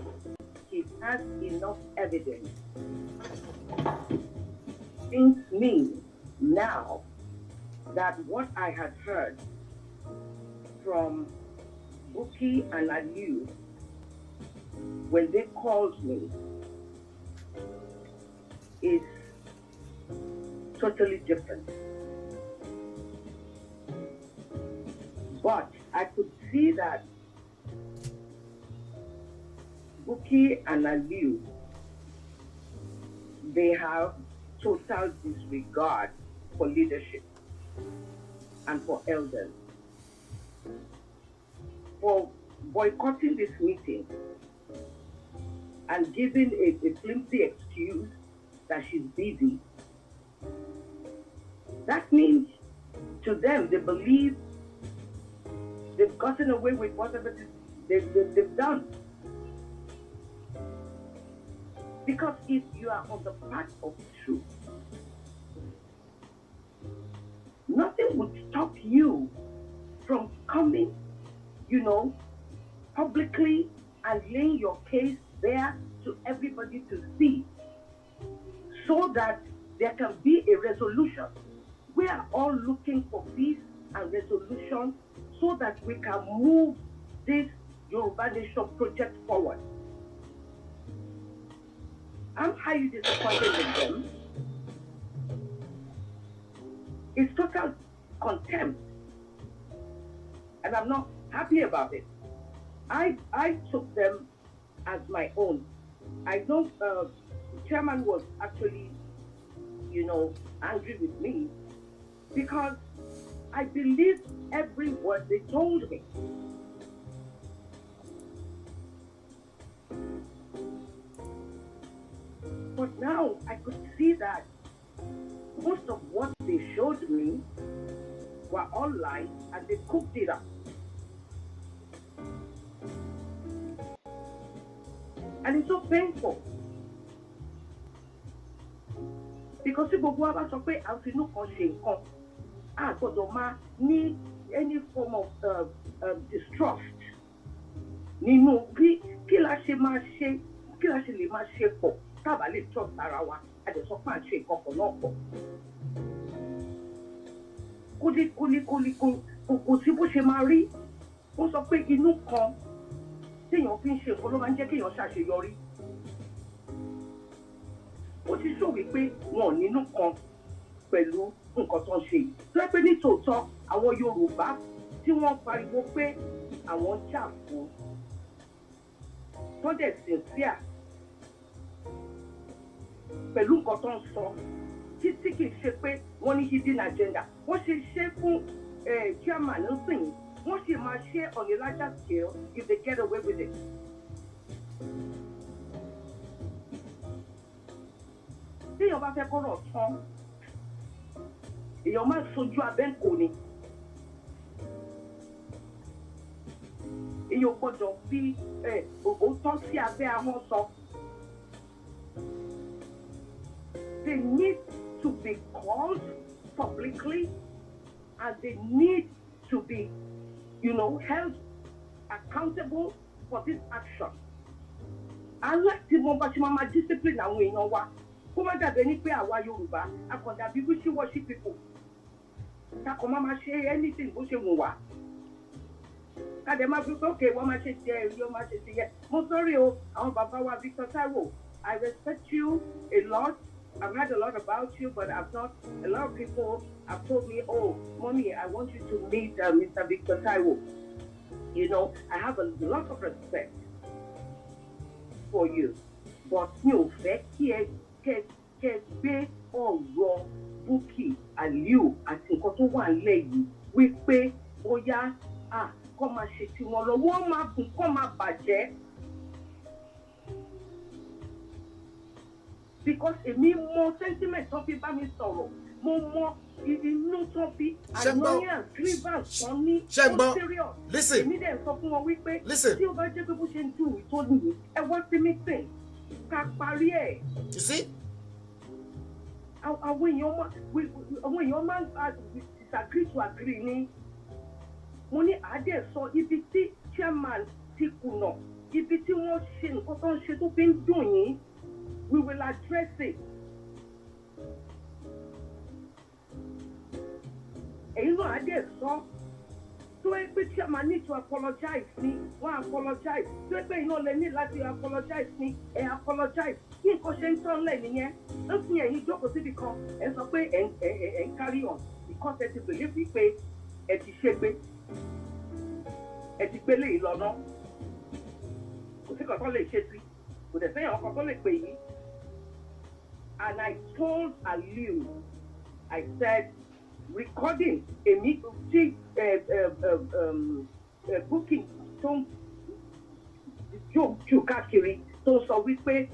S8: he has enough evidence against me now that what I had heard from Buki and Aliu when they called me is totally different. But I could see that Buki and Aliu, they have total disregard for leadership and for elders. For boycotting this meeting and giving a flimsy excuse that she's busy, that means to them they believe they've gotten away with whatever they've done. Because if you are on the path of truth, nothing would stop you from coming, publicly and laying your case there to everybody to see, so that there can be a resolution. We are all looking for peace and resolution so that we can move this Yoruba Nation project forward. I'm highly disappointed with them. It's total contempt. And I'm not happy about it. I took them as my own. I know the chairman was actually, angry with me because I believed every word they told me. But now I could see that most of what they showed me were all lies and they cooked it up. And it's so painful. Because if gbogbo wa bá sọ pé àfinú kan ṣe nǹkan, a gbọ́dọ̀ máa ní any form of distrust nínú kí la ṣe lè máa ṣe pọ̀ tábà lè trust ara wa àdẹ̀sọ́ pà ń ṣe nǹkan kan náà pọ̀. Kò sí bó ṣe máa rí. Wọ́n sọ pé inú kan téèyàn fi ń ṣe nǹkan ló máa ń jẹ́ kéèyàn ṣàṣeyọrí. Ó ti sọ wípé wọn ò nínú kan pẹ̀lú nǹkan tó ń ṣe. Tó yẹ pé ní tòótọ́ àwọn Yorùbá tí wọ́n pariwo pé àwọn jà fún tó dẹ̀ sincere pẹ̀lú nǹkan tó ń sọ títí kì í ṣe pé wọ́n ní hidden agenda. Wọ́n ṣe fún chairman ń sìn. Wọ́n sì máa ṣe on a larger scale if they get away with it. Tí èèyàn bá fẹ́ kọ́rọ̀ tán, èèyàn máa sojú abẹ́ǹkò ni. Èèyàn gbọ́dọ̀ fi òótọ́ sí abẹ́ ahọ́n sọ. They need to be called publicly and they need to be held accountable for this action. Aláti mo bá ṣe máa discipline àwọn èèyàn wa. Kó má dàbí ẹni pé àwa Yorùbá, a kàn dàbí wishy-washy people. Ká kàn máa ṣe anything bó ṣe wù wá. Ká dẹ̀ máa fi pé okay, wọ́n máa ṣe tiẹ̀, wọ́n máa ṣe tiẹ̀. Mo sorry o, àwọn bàbá wa Victor Taiwo, I respect you a lot. I've heard a lot about you, but a lot of people have told me, oh, Mommy, I want you to meet Mr. Victor Taiwo. I have a lot of respect for you. But you fẹ́ kí ẹ gbé ọ̀rọ̀ Buki Aliu àti nǹkan tó wà nílẹ̀ yìí wípé bóyá kọ́ máa ṣe tiwọn lọ, wọ́n máa gùn kọ́ máa bàjẹ́. Because èmi mọ sentiment tó fi bá mi sọ̀rọ̀ mo mọ inú tó fi annoyance grievance kan ní
S2: Ṣẹ́gbọ́n.
S8: serious.
S2: Listen.
S8: Èmi dẹ̀ sọ fún wọn wípé
S2: Listen.
S8: tí ó bá jẹ́ pé bó ṣe ń dùn mí tó nìyí ẹ wá sí meeting ká parí ẹ̀.
S2: You see?
S8: Àwọn èèyàn máa disagree to agree ni. Mo ní àádẹ́ sọ ibi tí chairman ti kùnà ibi tí wọ́n ṣe nǹkan tó ń ṣe tó fi ń dùn yín we will address it. Èyí náà àádẹ́ sọ tó ẹ pé chairman need to apologize ni wọ́n apologize tó ẹ pé iná lè ní láti apologize ni ẹ apologize kí nǹkan ṣe ń tán lẹ̀ nìyẹn ó fi ẹ̀yin jókòó síbi kan ẹ sọ pé ẹ ń carry on because ẹ ti believe wípé ẹ ti ṣègbè ẹ ti gbélé yìí lọ náà kò sí kankan lè ṣe sí kò dẹ̀ sẹ́yìn ọkọ̀ tó lè pè yìí and I told Aliu I said recording èmi tí booking tó ń jù káàkiri tó sọ wípé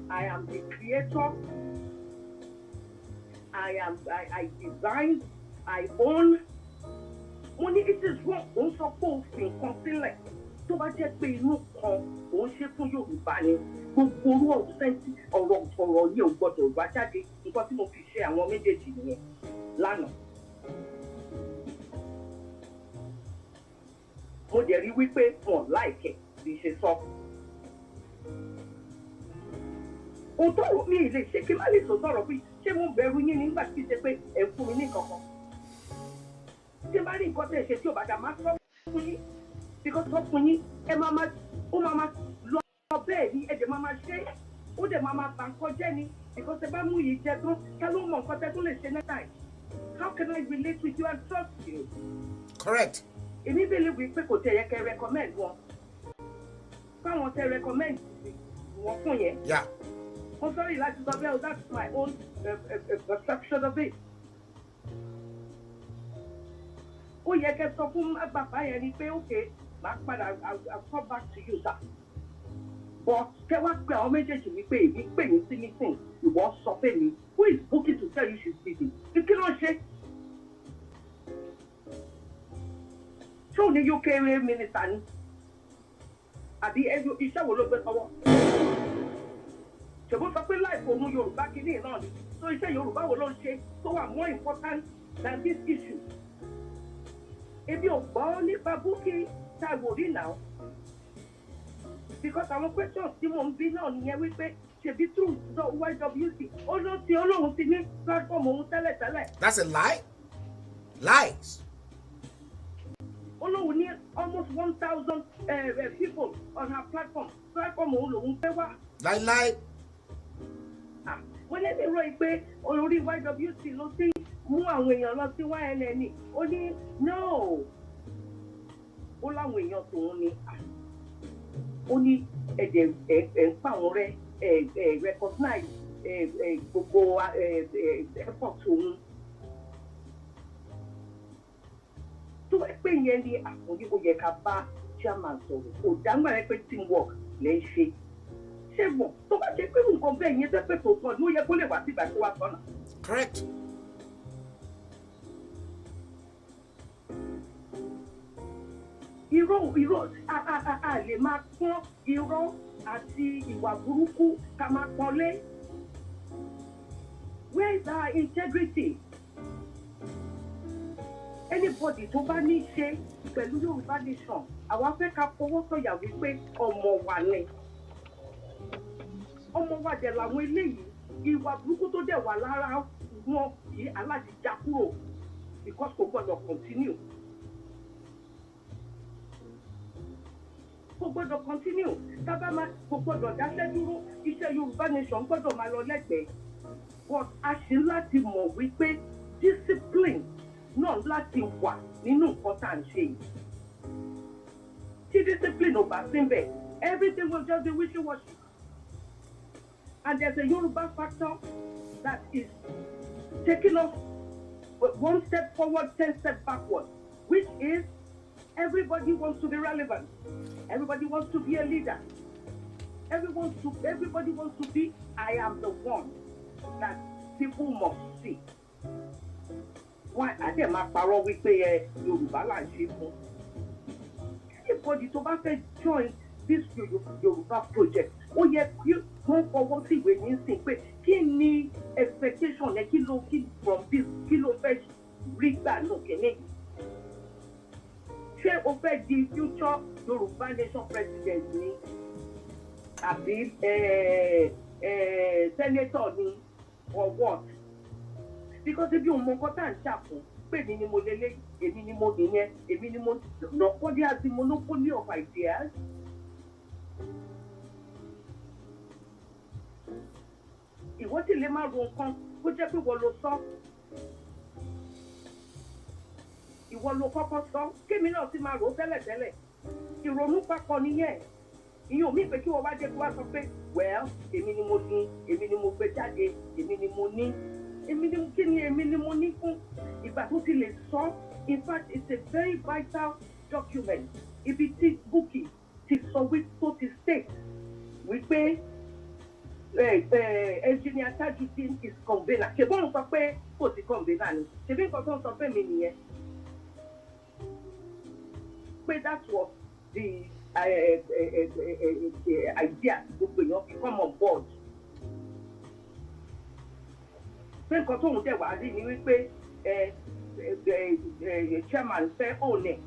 S8: I am the creator I design I own. Mo ní it is wrong òun sọ pé òfin kan sílẹ̀ tó bá jẹ́ pé inú kan òun ṣe fún Yorùbá ni gbogbo orú ọ̀rọ̀ yìí ò gbọ́dọ̀ wá jáde nǹkan tí mo fi ṣe àwọn méjèèjì nìyẹn lánàá. Mo dẹ̀ rí wípé wọn láìkẹ́ bí ṣe sọ. Òótọ́ mi lè ṣe kí n má lè sọ sọ̀rọ̀ pé ṣé mo bẹ̀rù yín nígbà tí ṣe pé ẹ̀ ń fún mi ní kankan. Tí bá rí nǹkan tẹ̀ ṣe tí ò bá dá máa sọ fún yín because sọ fún yín ẹ máa lọ bẹ́ẹ̀ ni ẹ̀dẹ̀ máa ṣe ó dẹ̀ máa bà nǹkan jẹ́ ni because ẹ bá mú yìí jẹ tán ká ló mọ nǹkan tẹ́ tó lè ṣe next time. How can I relate with you and trust you?
S2: Correct.
S8: Èmi believe wípé kò tẹ̀ yẹ kẹ́ recommend wọn káwọn tẹ recommend wọn fún yẹn.
S2: Yeah.
S8: I'm sorry láti sọ bẹ́ẹ̀ that's my own perception of it. Ó yẹ kẹ́ sọ fún bàbá yẹn ni pé okay máa padà I'll come back to you sir. But kẹ́ wá pé àwọn méjèèjì wípé èmi pè ní sí meeting ìwọ sọ pé mi who is booking to tell you she's busy? Kí ló ń ṣe? Ṣé ò ní UK minister ni? Àbí iṣẹ́ wo ló gbé sọ́wọ́? Ṣèbó sọ pé láìpẹ́ òun Yorùbá kìíní náà ni so iṣẹ́ Yorùbá wo ló ń ṣe tó wà more important than this issue? Ebi ò gbọ́ nípa búkì Táíwò rí náà because àwọn questions tí mo ń bí náà nìyẹn wípé ṣèbí true the YWC olóhùn ti ní platform òun tẹ́lẹ̀tẹ́lẹ̀.
S2: That's a lie? Lies.
S8: Olóhùn ní almost 1,000 people on her platform òun lòun fẹ́ wá.
S2: Lie.
S8: Wọ́n lè lè ròyìn pé olórí YWC ló ti mú àwọn èèyàn lọ sí YNN ó ní no ó láwọn èèyàn tòun ni ó ní ẹ̀dẹ̀ ẹ̀ ń pa àwọn rẹ̀ recognize gbogbo effort tòun tó ẹ pé yẹn ni àkùnrin ó yẹ ká bá chairman sọ̀rọ̀ kò dáńgbà rẹ pé teamwork lè ṣe ṣé mọ̀ tó bá jẹ́ pé nǹkan bẹ́ẹ̀ yẹn tẹ́pẹ́ tó sọ ni ó yẹ kó lè wá sígbà tó wá sọ́nà.
S2: Correct.
S8: irọ́ a lè máa pọ́n irọ́ àti ìwà burúkú ká máa pọ́nlé. Where is our integrity? Anybody tó bá ní ṣe pẹ̀lú Yorùbá nation àwa fẹ́ ká fọwọ́ sọ̀yà wípé ọmọ wa ni ọmọ wa dẹ̀ làwọn eléyìí ìwà burúkú tó dẹ̀ wà lára wọn yìí aláàjì já kúrò because kò gbọ́dọ̀ continue. Kò gbọ́dọ̀ continue tábà máa kò gbọ́dọ̀ dáṣẹ́ dúró iṣẹ́ Yorùbá nation gbọ́dọ̀ máa lọ lẹ́gbẹ̀ẹ́ but a ṣe láti mọ̀ wípé discipline náà láti wà nínú nǹkan tá à ń ṣe yìí. Tí discipline ò bá sí bẹ̀ everything will just be wishy-washy. And there's a Yoruba factor that is taking us one step forward, 10 steps backward, which is everybody wants to be relevant. Everybody wants to be a leader. Everybody wants to be, I am the one that people must see. Wọ́n àdẹ̀ máa parọ́ wípé Yorùbá là ń ṣe fún. Anybody tó bá fẹ́ join this Yorùbá project, ó yẹ kí wọ́n fọwọ́ sí ìwé ní sìn pé kí ni expectation ẹ kí from this kí ló fẹ́ rí gbà náà kẹ́lẹ́ yìí. Ṣé o fẹ́ di future Yorùbá nation president ni àbí senator ni or what? Because if you mọ nǹkan tá à ń jà fún pé èmi ni mo lélẹ̀ èmi ni mo nìyẹn èmi ni mo nobody has the monopoly of ideas. Ìwọ sì lè má ro nǹkan kó jẹ́ pé wọ́n ló sọ. Ìwọ ló kọ́kọ́ sọ kémi náà sì máa rò ó tẹ́lẹ̀tẹ́lẹ̀. Ìrònú papọ̀ nìyẹn. Ìyẹn ò mí pé kí wọ́n wá jẹ́ kí wọ́n sọ pé well èmi ni mo ní èmi ni mo gbé jáde èmi ni mo ní. Èmi ni kí ni èmi ni mo ní fún ìgbà tó ti lè sọ. In fact, it's a very vital document. Ibi tí Bukky ti sọ wípé tó ti state wípé engineer Tajudeen is convener. Ṣé bọ́n sọ pé kò sí convener ni? Ṣé bí nǹkan tó ń sọ fẹ́ mi nìyẹn? Pé that was the idea gbogbo èèyàn fi come on board. Pé nǹkan tóun dẹ̀ wá rí ni wípé chairman fẹ́ òun ẹ̀.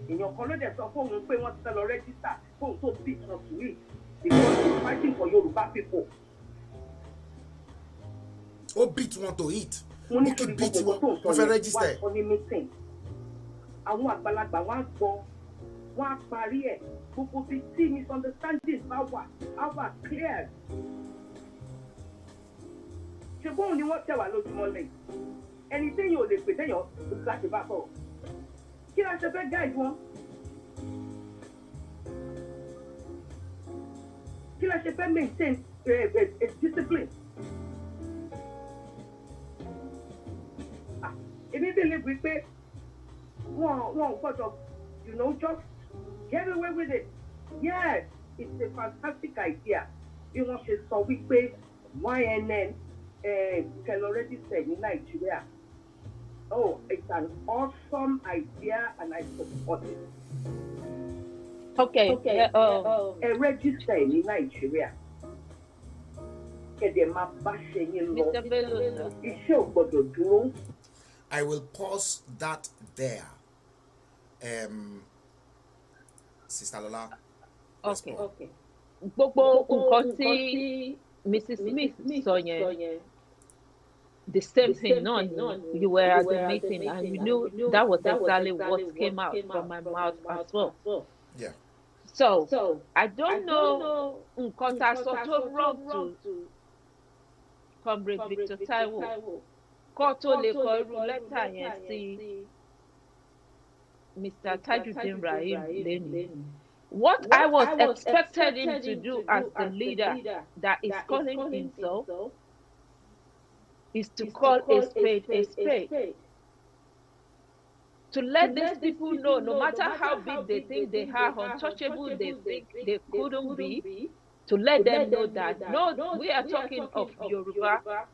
S8: Èèyàn kan ló dẹ̀ sọ fóun pé wọ́n ti fẹ́ lọ register fóun tó beat wọn to it because he's fighting for Yoruba people.
S2: Oh, beat one to eat.
S8: Wọ́n ní kí gbogbo tó ń sọ
S2: fẹ́ register.
S8: Wọ́n ní meeting. Àwọn àgbàlagbà wọ́n á gbọ́ wọ́n á parí ẹ̀ gbogbo bíi tí misunderstanding bá wà á wà clear. Ṣùgbọ́n òun ni wọ́n tẹ̀ wá lójúmọ́ lẹ́yìn. Ẹni téèyàn ò lè pè téèyàn láti bá sọ̀rọ̀. Kí la ṣe fẹ́ guide wọn? Kí la ṣe fẹ́ maintain discipline? Èmi believe wípé wọ́n gbọ́dọ̀ just get away with it. Yes, it's a fantastic idea. Bí wọ́n ṣe sọ wípé YNN can already say in Nigeria. Oh, it's an awesome idea and I support it.
S1: Okay.
S8: Register in Nigeria.
S1: Mr. Bello,
S2: I will pause that there. Sister Lola.
S1: Okay. Gbogbo nǹkan tí Mrs. Smith sọ yẹn, the same thing, no, you were at the meeting and you knew that was exactly what came out from my mouth as well.
S2: Yeah.
S1: So I don't know nǹkan tá a sọ tó wrong to Comrade Victor Taiwo kó tó lè kọ irú lẹ́tà yẹn sí Mr. Tajudeen Rahim lẹ́nu. What I was expected him to do as the leader that is calling himself is to call a spade a spade. To let these people know, no matter how big they think they are, untouchable they think they couldn't be, to let them know that, no, we are talking of Yoruba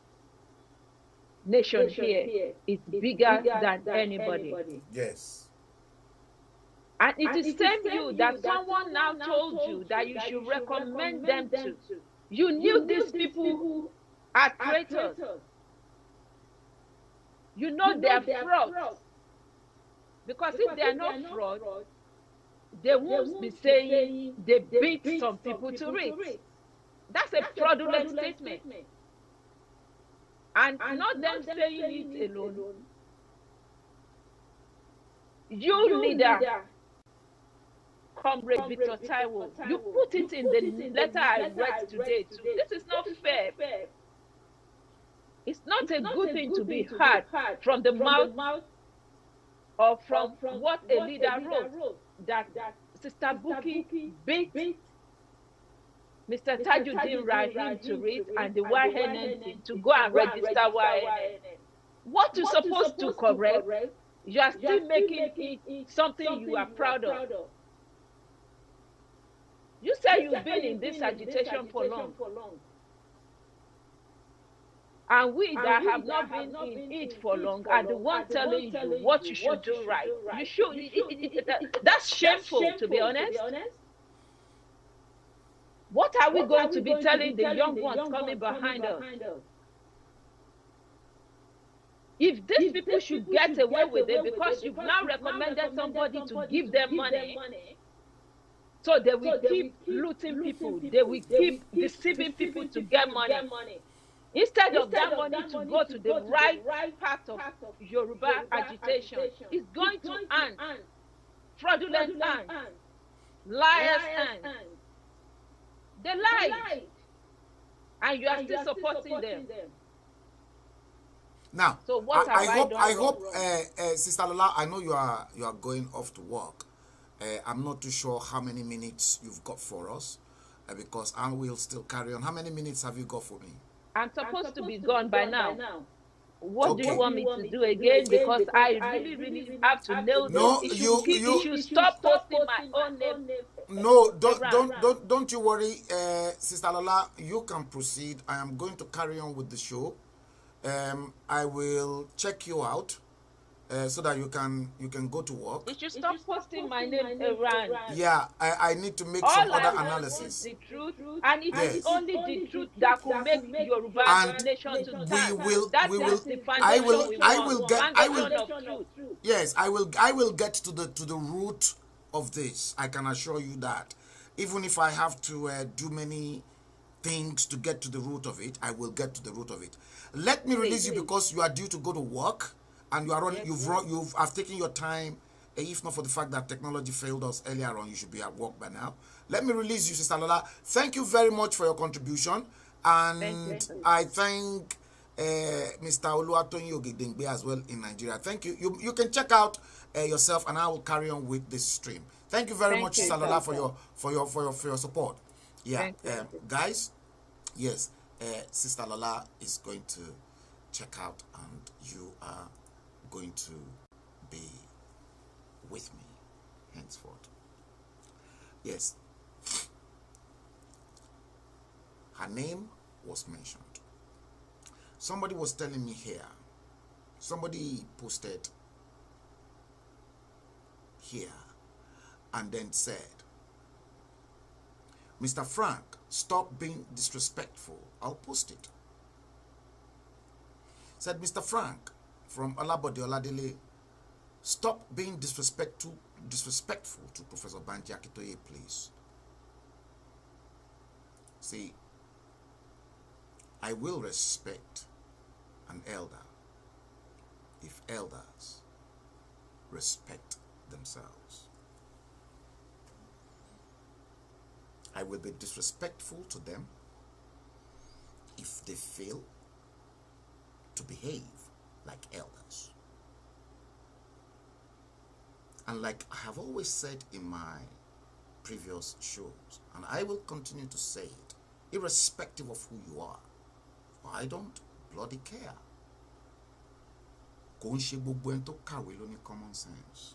S1: nation here. It's bigger than anybody.
S2: Yes.
S1: And it is same you that someone now told you that you should recommend them to. You knew these people are traitors. You know they are frauds. Because if they are not frauds, they won't be saying they beat some people to it. That's a fraudulent statement. And not them saying it alone. You leader, Comrade Victor Taiwo, you put it in the letter I read today too. This is not fair. It's not a good thing to be heard from the mouth or from what a leader wrote that Sister Bukky beat Mr. Tajudeen Rahim to it and the YNN team to go and register YNN. What you're supposed to correct, you are still making it something you are proud of. You say you've been in this agitation for long. And we that have not been in it for long are the one telling you what you should do right. You should. That's shameful, to be honest. What are we going to be telling the young ones coming behind us? If these people should get away with it because you've now recommended somebody to give them money, so they will keep looting people, they will keep deceiving people to get money, instead of that money to go to the right part of Yoruba agitation. It's going to end fraudulent hands, liars' hands. They lied, and you are still supporting them.
S2: Now,
S1: so what
S2: I hope,
S1: wrong?
S2: Sister Lola, I know you are going off to work. I'm not too sure how many minutes you've got for us, because I will still carry on. How many minutes have you got for me?
S1: I'm supposed to be gone by now. What do you want me to do again? Because I really have to nail this issue. You should stop posting my own name.
S2: No, don't you worry, Sister Lola. You can proceed. I am going to carry on with the show. I will check you out so that you can go to work.
S1: You should stop posting my name around.
S2: Yeah, I need to make some other analysis.
S1: The truth, and it is only the truth that could make Yoruba nation to stand.
S2: I will get to the root of this. I can assure you that. Even if I have to do many things to get to the root of it, I will get to the root of it. Let me release you because you are due to go to work and you are running. You've taken your time. If not for the fact that technology failed us earlier on, you should be at work by now. Let me release you, Sister Lola. Thank you very much for your contribution, and I thank Mr. Oluwatoyin Ogedengbe as well in Nigeria. Thank you. You can check out yourself, and I will carry on with this stream. Thank you very much, Sister Lola, for your support. Yeah, guys. Yes, Sister Lola is going to check out, and you are going to be with me henceforth. Yes. Her name was mentioned. Somebody was telling me here. Somebody posted here and then said, Mr. Frank, stop being disrespectful. I'll post it. Said Mr. Frank from Olabode Oladele, stop being disrespectful to Professor Banji Akitoye, please. See, I will respect an elder if elders respect themselves. I will be disrespectful to them if they fail to behave like elders. And like I have always said in my previous shows, and I will continue to say it, irrespective of who you are, I don't bloody care. Common sense.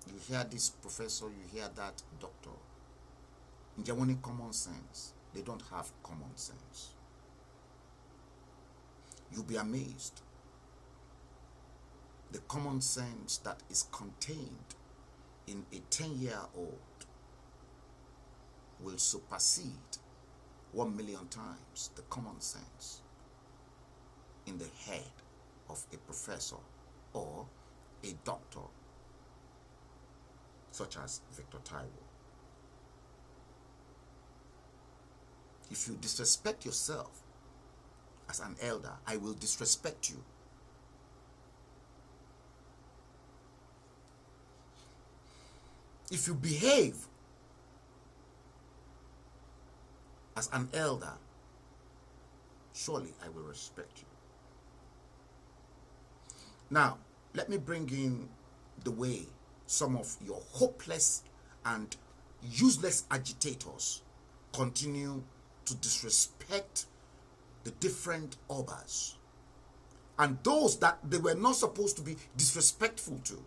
S2: You hear this professor, you hear that doctor. In Germany, common sense. They don't have common sense. You'll be amazed. The common sense that is contained in a 10-year-old will supersede 1 million times the common sense in the head of a professor or a doctor such as Victor Taiwo. If you disrespect yourself as an elder, I will disrespect you. If you behave as an elder, surely I will respect you. Now, let me bring in the way some of your hopeless and useless agitators continue to disrespect the different obas and those that they were not supposed to be disrespectful to.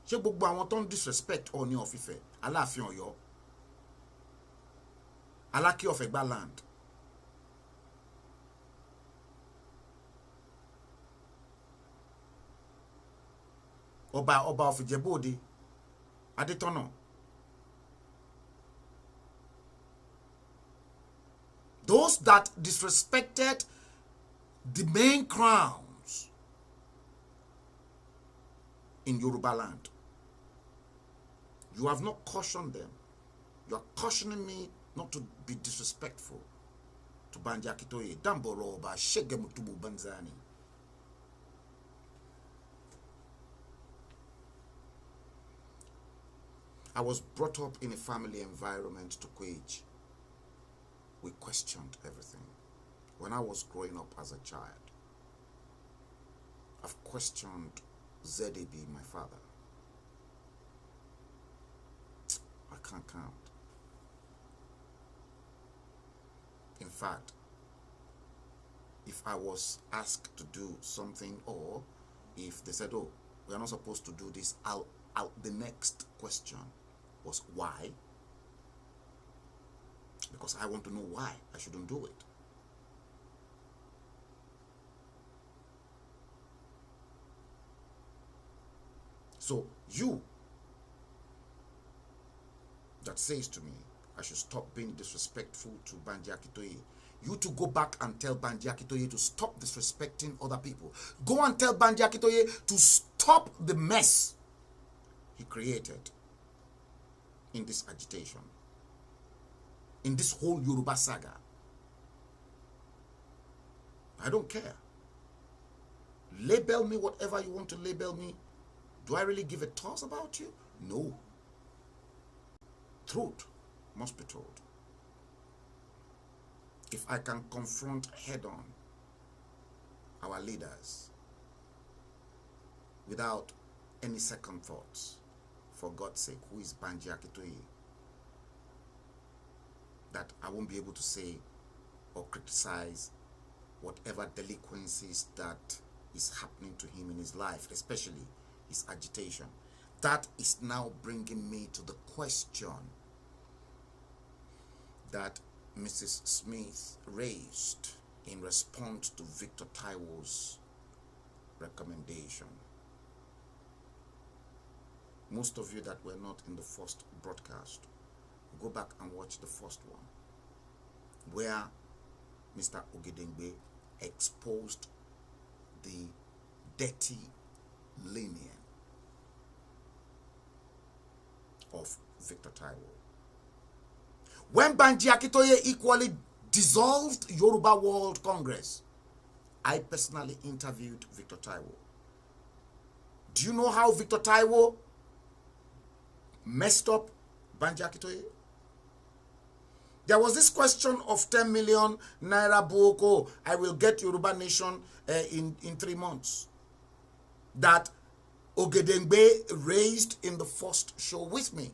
S2: Ṣé gbogbo àwọn tó ń disrespect Ọọ̀ni of Ifẹ̀, Aláàfin Ọ̀yọ́, Alaki of Egba land. Oba of Ijebode, Adetono. Those that disrespected the main crowns in Yoruba land. You have not cautioned them. You are cautioning me not to be disrespectful to Banji Akitoye. Damboro ba Shegemutubu Banzani. I was brought up in a family environment to Kweji. We questioned everything. When I was growing up as a child, I've questioned ZAB, my father. I can't count. In fact, if I was asked to do something, or if they said, oh, we are not supposed to do this, the next question was why? Because I want to know why I shouldn't do it. So you that says to me, I should stop being disrespectful to Banji Akitoye, you to go back and tell Banji Akitoye to stop disrespecting other people. Go and tell Banji Akitoye to stop the mess he created in this agitation, in this whole Yoruba saga. I don't care. Label me whatever you want to label me. Do I really give a toss about you? No. Truth must be told. If I can confront head-on our leaders without any second thoughts, for God's sake, who is Banji Akitoye, that I won't be able to say or criticize whatever delinquencies that is happening to him in his life, especially his agitation. That is now bringing me to the question that Mrs. Smith raised in response to Victor Taiwo's recommendation. Most of you that were not in the first broadcast, go back and watch the first one, where Mr. Ogedengbe exposed the dirty linen of Victor Taiwo. When Banji Akitoye equally dissolved Yoruba World Congress, I personally interviewed Victor Taiwo. Do you know how Victor Taiwo messed up Banji Akitoye? There was this question of 10 million naira book, I will get Yoruba Nation in 3 months, that Ogedengbe raised in the first show with me.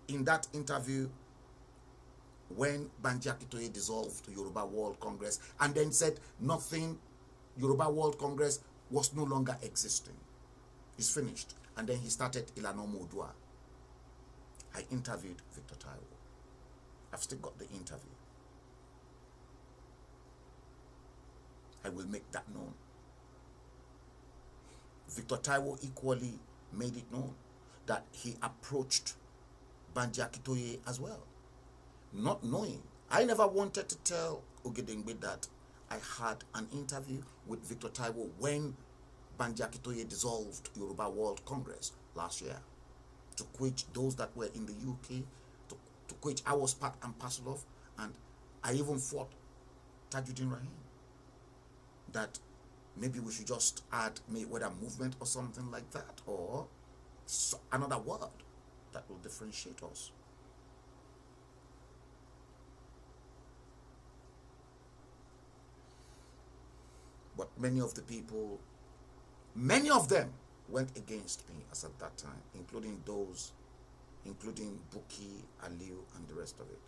S2: In that interview, when Banji Akitoye dissolved Yoruba World Congress and then said nothing, Yoruba World Congress was no longer existing. It's finished. And then he started Ilana Modua. I interviewed Victor Taiwo. I've still got the interview. I will make that known. Victor Taiwo equally made it known that he approached Banji Akitoye as well, not knowing. I never wanted to tell Ogedengbe that I had an interview with Victor Taiwo when Banji Akitoye dissolved Yoruba World Congress last year. To which those that were in the UK, to which I was part and parcel of, and I even fought Tajuddin Rahim that maybe we should just add whether movement or something like that, or another word that will differentiate us. But many of the people, many of them went against me as at that time, including Buki, Aliu, and the rest of it.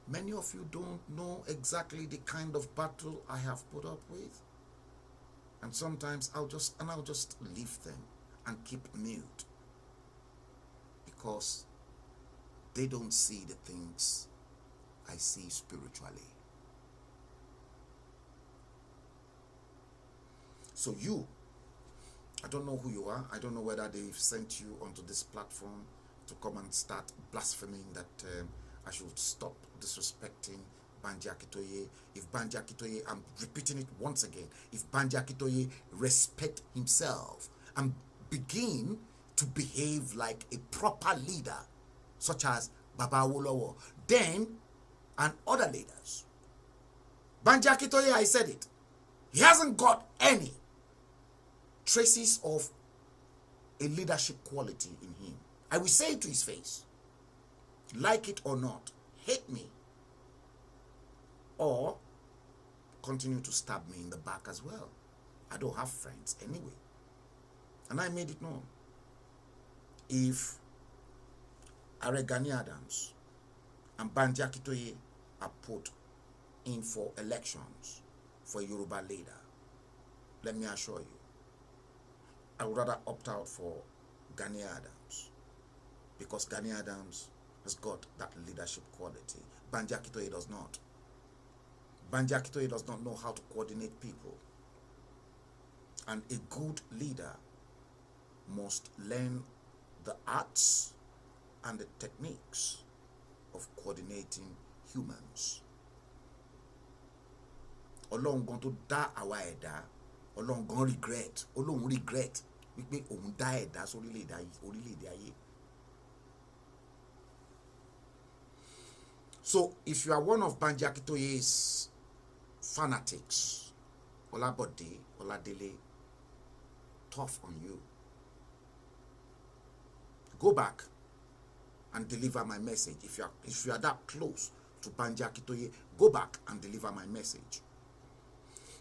S2: Many of you don't know exactly the kind of battle I have put up with. And sometimes I'll just leave them and keep mute. Because They don't see the things I see spiritually. So you, I don't know who you are. I don't know whether they've sent you onto this platform to come and start blaspheming that I should stop disrespecting Banji Akintoye. If Banji Akintoye, I'm repeating it once again, if Banji Akintoye respect himself and begin to behave like a proper leader, such as Baba Awolowo, then, and other leaders. Banji Akintoye, I said it, he hasn't got any traces of a leadership quality in him. I will say it to his face. Like it or not, hate me, or continue to stab me in the back as well. I don't have friends anyway. And I made it known. If Gani Adams and Banji Akintoye are put in for elections for a Yoruba leader, let me assure you, I would rather opt out for Gani Adams, because Gani Adams has got that leadership quality. Banji Akintoye does not. Banji Akintoye does not know how to coordinate people. And a good leader must learn the arts and the techniques of coordinating humans. Ọlọ́run gan tó dá àwa ẹ̀dá, Ọlọ́run gan regret, Ọlọ́run regret wípé òun dá ẹ̀dá sórílẹ̀-èdè ayé. So if you are one of Banji Akintoye's fanatics, Olabode, Oladele, tough on you. Go back and deliver my message. If you are that close to Banji Akintoye, go back and deliver my message.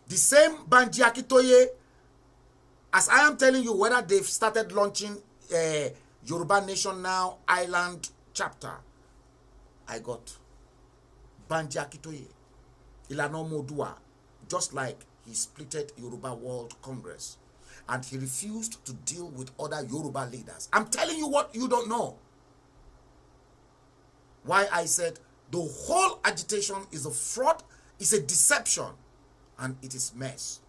S2: The same Banji Akintoye, as I am telling you, whether they've started launching Yoruba Nation Now Island chapter, I got Banji Akintoye, Ilana Modua, just like he splitted Yoruba World Congress, and he refused to deal with other Yoruba leaders. I'm telling you what you don't know. Why I said the whole agitation is a fraud, is a deception, and it is mess.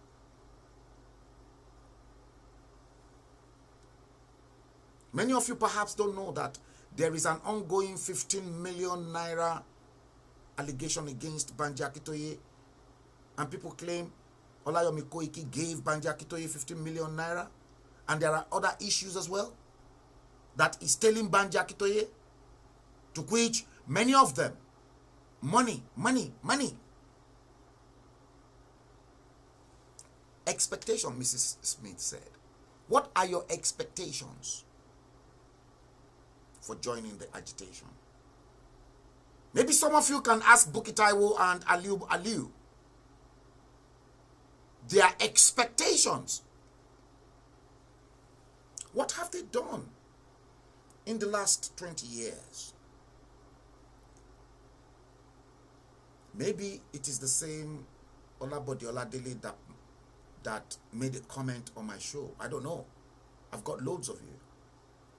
S2: Many of you perhaps don't know that there is an ongoing 15 million naira allegation against Banji Akintoye, and people claim Olayomi Koiki gave Banji Akintoye 15 million naira, and there are other issues as well that is telling Banji Akintoye, to which many of them, money. Expectation, Mrs. Smith said. What are your expectations for joining the agitation? Maybe some of you can ask Bukky Taiwo and Aliu their expectations. What have they done in the last 20 years? Maybe it is the same Olabode Oladele that made a comment on my show. I don't know. I've got loads of you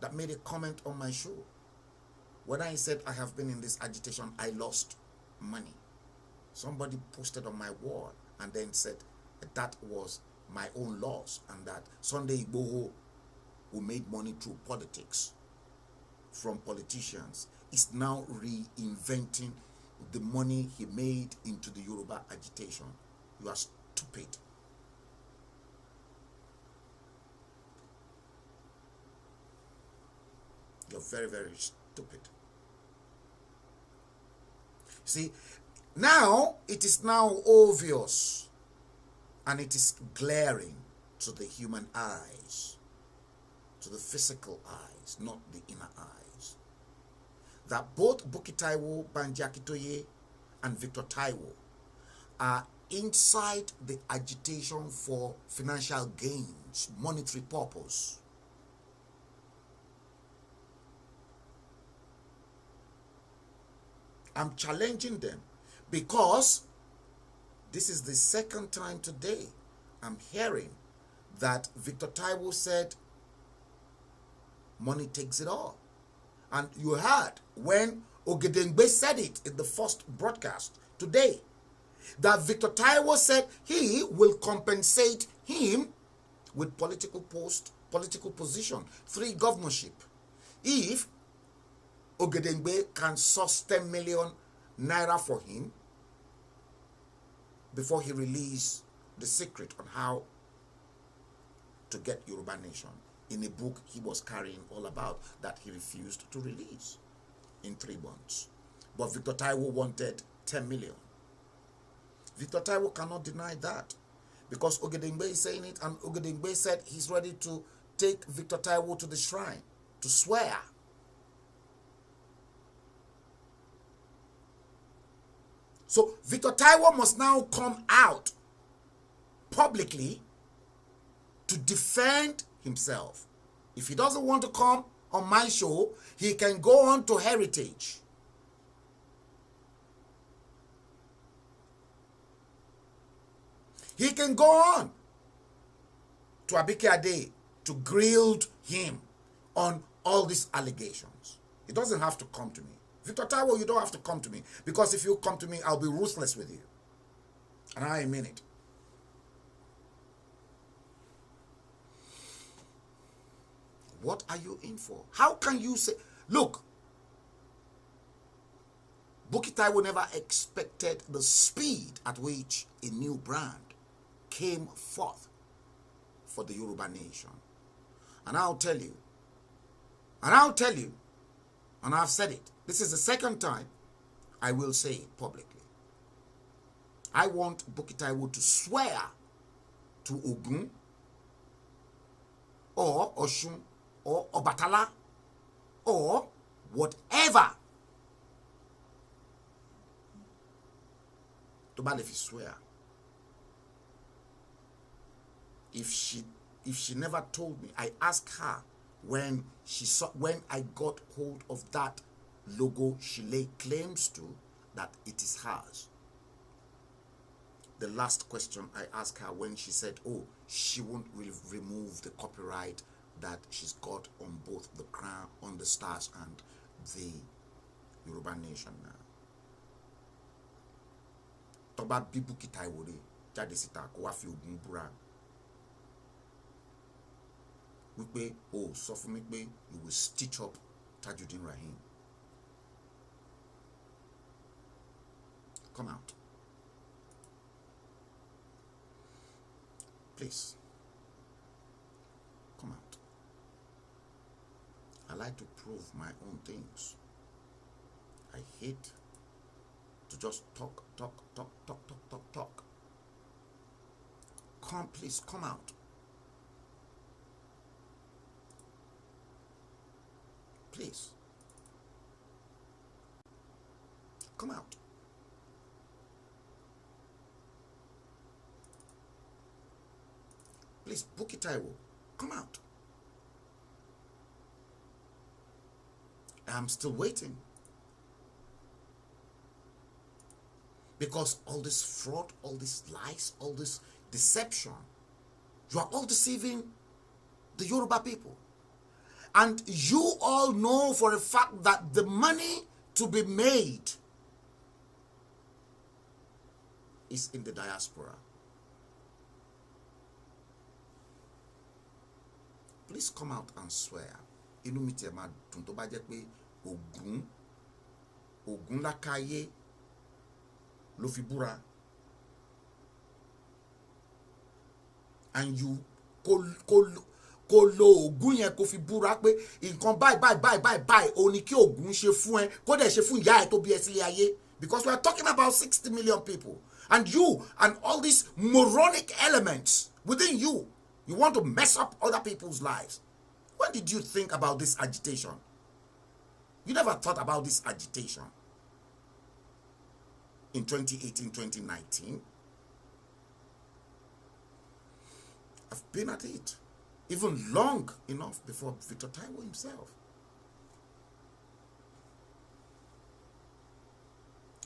S2: that made a comment on my show. When I said I have been in this agitation, I lost money. Somebody posted on my wall and then said that was my own loss, and that Sunday Igboho, who made money through politics from politicians, is now reinventing the money he made into the Yoruba agitation. You are stupid. You're very, very stupid. See, now it is now obvious, and it is glaring to the human eyes, to the physical eyes, not the inner eyes, that both Bukky Taiwo, Banji Akintoye, and Victor Taiwo are inside the agitation for financial gains, monetary purpose. I'm challenging them because this is the second time today I'm hearing that Victor Taiwo said money takes it all. And you heard when Ogedengbe said it in the first broadcast today, that Victor Taiwo said he will compensate him with political position, 3 governorship, if Ogedengbe can source 10 million naira for him before he release the secret on how to get Yoruba Nation in a book he was carrying all about that he refused to release in 3 months. But Victor Taiwo wanted 10 million. Victor Taiwo cannot deny that because Ogedengbe is saying it, and Ogedengbe said he's ready to take Victor Taiwo to the shrine to swear. So Victor Taiwo must now come out publicly to defend himself. If he doesn't want to come on my show, he can go on to Heritage. He can go on to Abike Ade to grill him on all these allegations. He doesn't have to come to me. Victor Taiwo, you don't have to come to me, because if you come to me, I'll be ruthless with you. And I mean it. What are you in for? How can you say, look, Bukky Taiwo never expected the speed at which a new brand came forth for the Yoruba Nation. And I'll tell you, and I've said it, this is the second time I will say it publicly. I want Bukky Taiwo to swear to Ogun or Oshun or Obatala or whatever to ban if he swear. If she never told me, I asked her when I got hold of that logo she laid claims to, that it is hers. The last question I asked her when she said, oh, she won't remove the copyright that she's got on both the crown, on the stars and the Yoruba Nation now. Toba Bukky Taiwo re jade sita ko wa fi Ogun búra. Wípé o sọ fún mi pé you will stitch up Tajudeen Rahim. Come out. Please. Come out. I like to prove my own things. I hate to just talk. Come, please, come out. Please. Come out. Please, Bukky Taiwo, come out. I'm still waiting. Because all this fraud, all these lies, all this deception, you are all deceiving the Yoruba people. And you all know for a fact that the money to be made is in the diaspora. Please come out and swear. Inú mi tiẹ̀ máa dùn tó bá jẹ́ pé Ògún lákáyé ló fi búra. And you kó lo Ògún yẹn kó fi búra pé nǹkan báyìí ó ní kí Ògún ṣe fún ẹ, kó dẹ̀ ṣe fún ìyá ẹ tó bí ẹ sílé ayé. Because we are talking about 60 million people. And you and all these moronic elements within you, you want to mess up other people's lives. When did you think about this agitation? You never thought about this agitation in 2018, 2019. I've been at it even long enough before Victor Taiwo himself.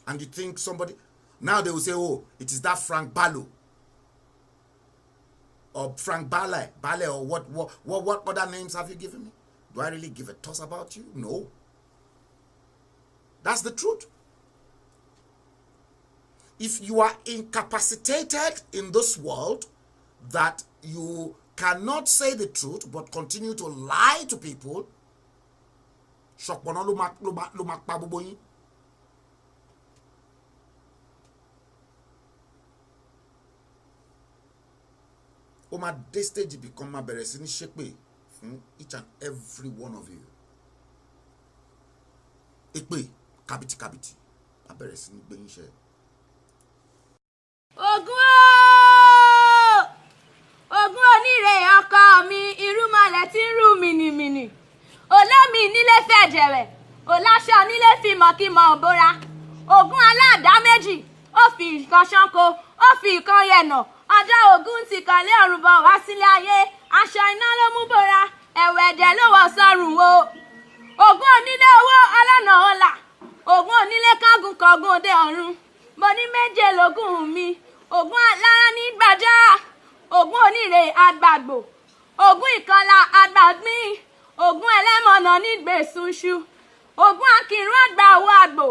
S2: And you think somebody, now they will say, oh, it is that Frank Ballo or Frank Bale or what other names have you given me? Do I really give a toss about you? No. That's the truth. If you are incapacitated in this world, that you cannot say the truth but continue to lie to people, ṣọ̀pọ̀nà ló máa pa gbogbo yín. Ó máa dé stage ibìkan máa bẹ̀rẹ̀ sí ní ṣépè fún each and every one of you. Èpè kàbìtìkàbìtì máa bẹ̀rẹ̀ sí ní gbé yín ṣe.
S9: Ògún onírè ọkọ mi irúmọlẹ̀ tí ń rú mìnìmìnì olómi nílé fẹ̀jẹ̀wẹ̀ òláṣọ nílé fi mọ̀kímọ̀ bóra Ògún aláàdá méjì ó fi nǹkan ṣánko ó fi nǹkan yẹ̀nà ọjọ́ Ògún ti kọ̀lé ọ̀run bọ̀ wá sílé ayé aṣọ iná ló mú bóra ẹ̀wù ẹ̀jẹ̀ ló wọ̀ sọ́rùn o Ògún onílé owó ọlọ́nà ọ̀la Ògún onílé kágun kọ̀ọ̀gùn òde ọ̀run mo ní méje lógún mi Ògún alára ní gbàjá Ògún onírè àgbàgbò Ògún ìkọlà àgbàgbìn Ògún ẹlẹ́mọ̀nà ní gbèsùnṣu Ògún akínrún àgbà owó àgbò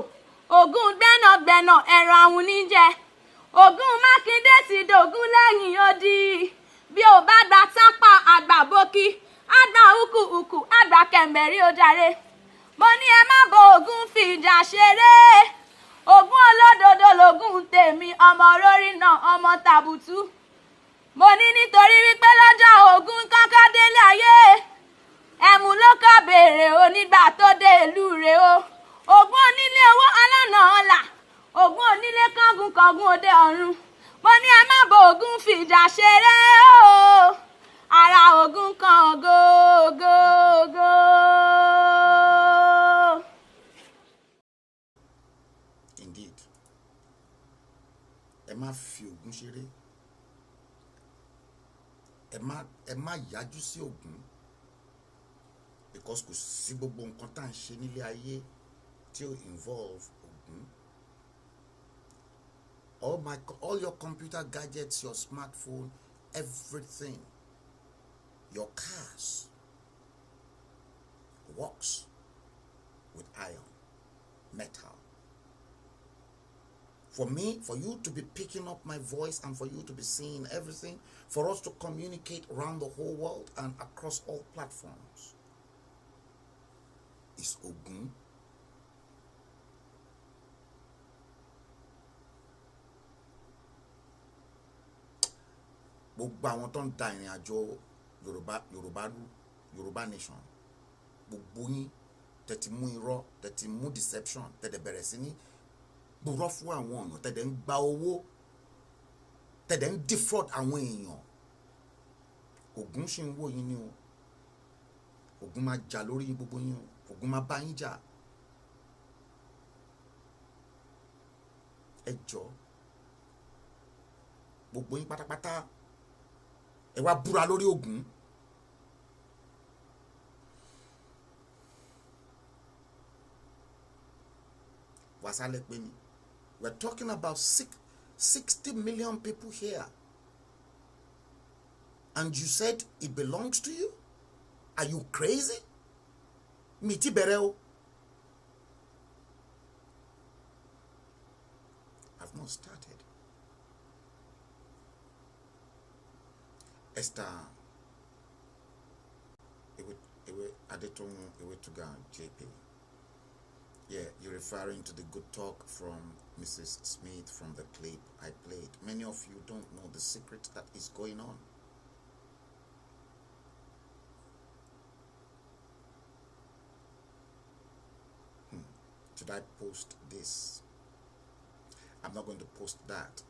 S9: Ògún gbẹ́nàgbẹ́nà ẹ̀rọ àwọn níjẹ Ògún Mákindé ti dògún lẹ́yìn odi bí ò bá gba tápà àgbà bókí àgbà hùkùhùkù àgbà kẹ̀mbẹ̀rí ó jàre mo ní ẹ má bo Ògún fi ìjà ṣeré Ògún olódodo lògún tèmi ọmọ rórí náà ọmọ tàbùtù mo ní nítorí wípé lọ́jọ́ Ògún kọ́kọ́ délé ayé ẹ̀mú ló kọ́ béèrè onígbà tó dé ìlú rẹ̀ o Ògún onílé owó ọlọ́nà ọ̀la Ògún onílé kángun òde ọ̀run mo ní ẹ má bo Ògún fìjà ṣeré o ara Ògún kan gógógó.
S2: Indeed, ẹ má fi Ògún ṣeré, ẹ má yájú sí Ògún, because kò sí gbogbo nǹkan tá à ń ṣe nílé ayé tí ó involve Ògún. All your computer gadgets, your smartphone, everything, your cars works with iron, metal. For me, for you to be picking up my voice and for you to be seeing everything, for us to communicate around the whole world and across all platforms, is Ògún. Gbogbo àwọn tó ń da ìrìn àjò Yorùbá nation, gbogbo yín tẹ́tí mú irọ́, tẹ́tí mú deception, tẹ́tí bẹ̀rẹ̀ sí ní gbòòrò fún àwọn èèyàn, tẹ́tí ń gba owó, tẹ́tí ń defraud àwọn èèyàn. Ògún ṣì ń wò yín ní o. Ògún máa jà lórí yín gbogbo yín o. Ògún máa bá yín jà. Ẹ jọ̀ọ́ gbogbo yín pátápátá ẹ wá búra lórí Ògún. Wàsálẹ̀ pé ni we're talking about 60 million people here, and you said it belongs to you? Are you crazy? Mi ti bẹ̀rẹ̀ o. I've not started. Esther Ewe Adetun Ewetuga JP. Yeah, you're referring to the good talk from Mrs. Smith from the clip I played. Many of you don't know the secret that is going on. Should I post this? I'm not going to post that.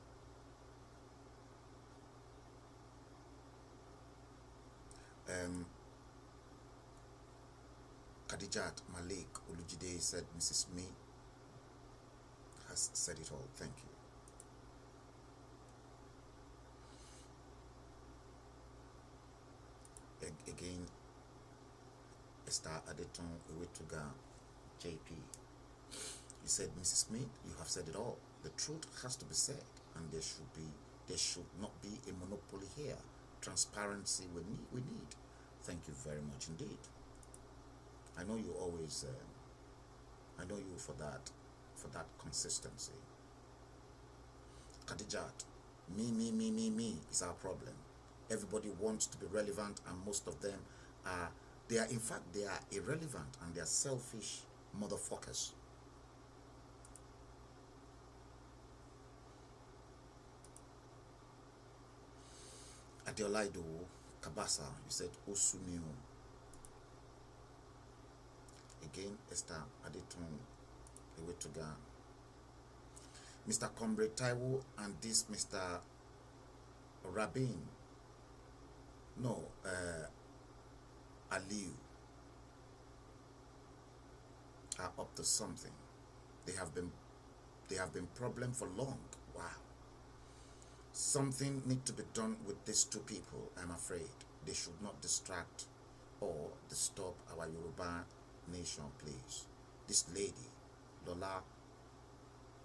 S2: Khadijat Malik Olujide said, Mrs. Me has said it all. Thank you. Again, Esther Adetun Ewetuga JP. He said, Mrs. Smith, you have said it all. The truth has to be said, and there should not be a monopoly here. Transparency we need. Thank you very much indeed. I know you always I know you for that consistency. Khadijat, me is our problem. Everybody wants to be relevant, and most of them are, they are irrelevant, and they are selfish motherfuckers. Adeolaido Kabasa, you said Osumio. Again, Esther Adetun, the way to go. Mr. Comrade Taiwo and this Mr. Rabin, no, Aliu, are up to something. They have been problem for long. Wow. Something need to be done with these two people. I'm afraid they should not distract or disturb our Yoruba nation, please. This lady, Lola,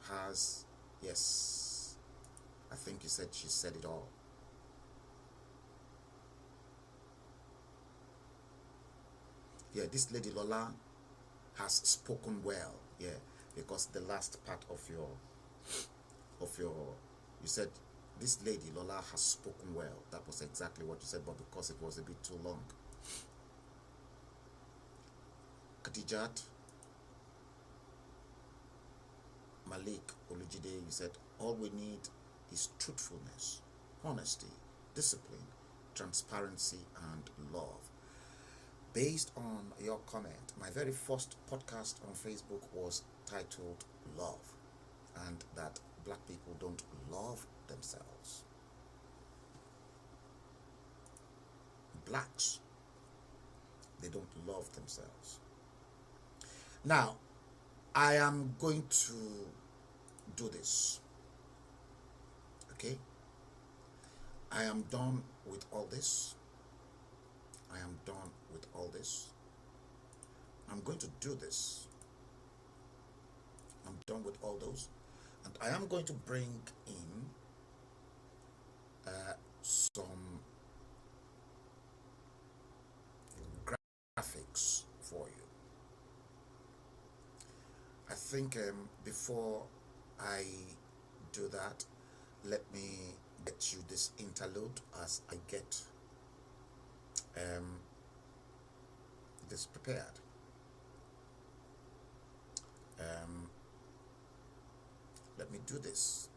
S2: has, yes, I think you said she said it all. Yeah, this lady Lola has spoken well. Yeah, because the last part of your, you said this lady Lola has spoken well. That was exactly what you said, but because it was a bit too long. Khadijat, Malik Olujide, you said all we need is truthfulness, honesty, discipline, transparency, and love. Based on your comment, my very first podcast on Facebook was titled Love, and that black people don't love themselves. Blacks, they don't love themselves. Now, I am going to do this. Okay? I am done with all this. I am done with all this. I'm going to do this. I'm done with all those. And I am going to bring in some graphics for you. I think before I do that, let me get you this interlude as I get this prepared. Let me do this.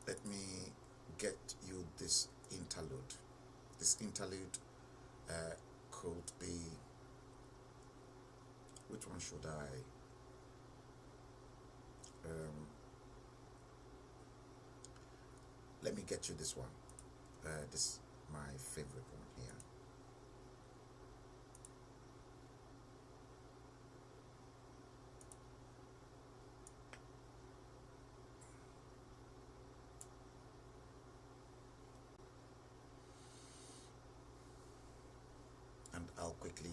S2: Let me get you this interlude. This interlude could be, which one should I? Let me get you this one. This is my favorite one here. And I'll quickly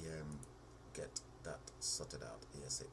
S2: get that sorted out ASAP.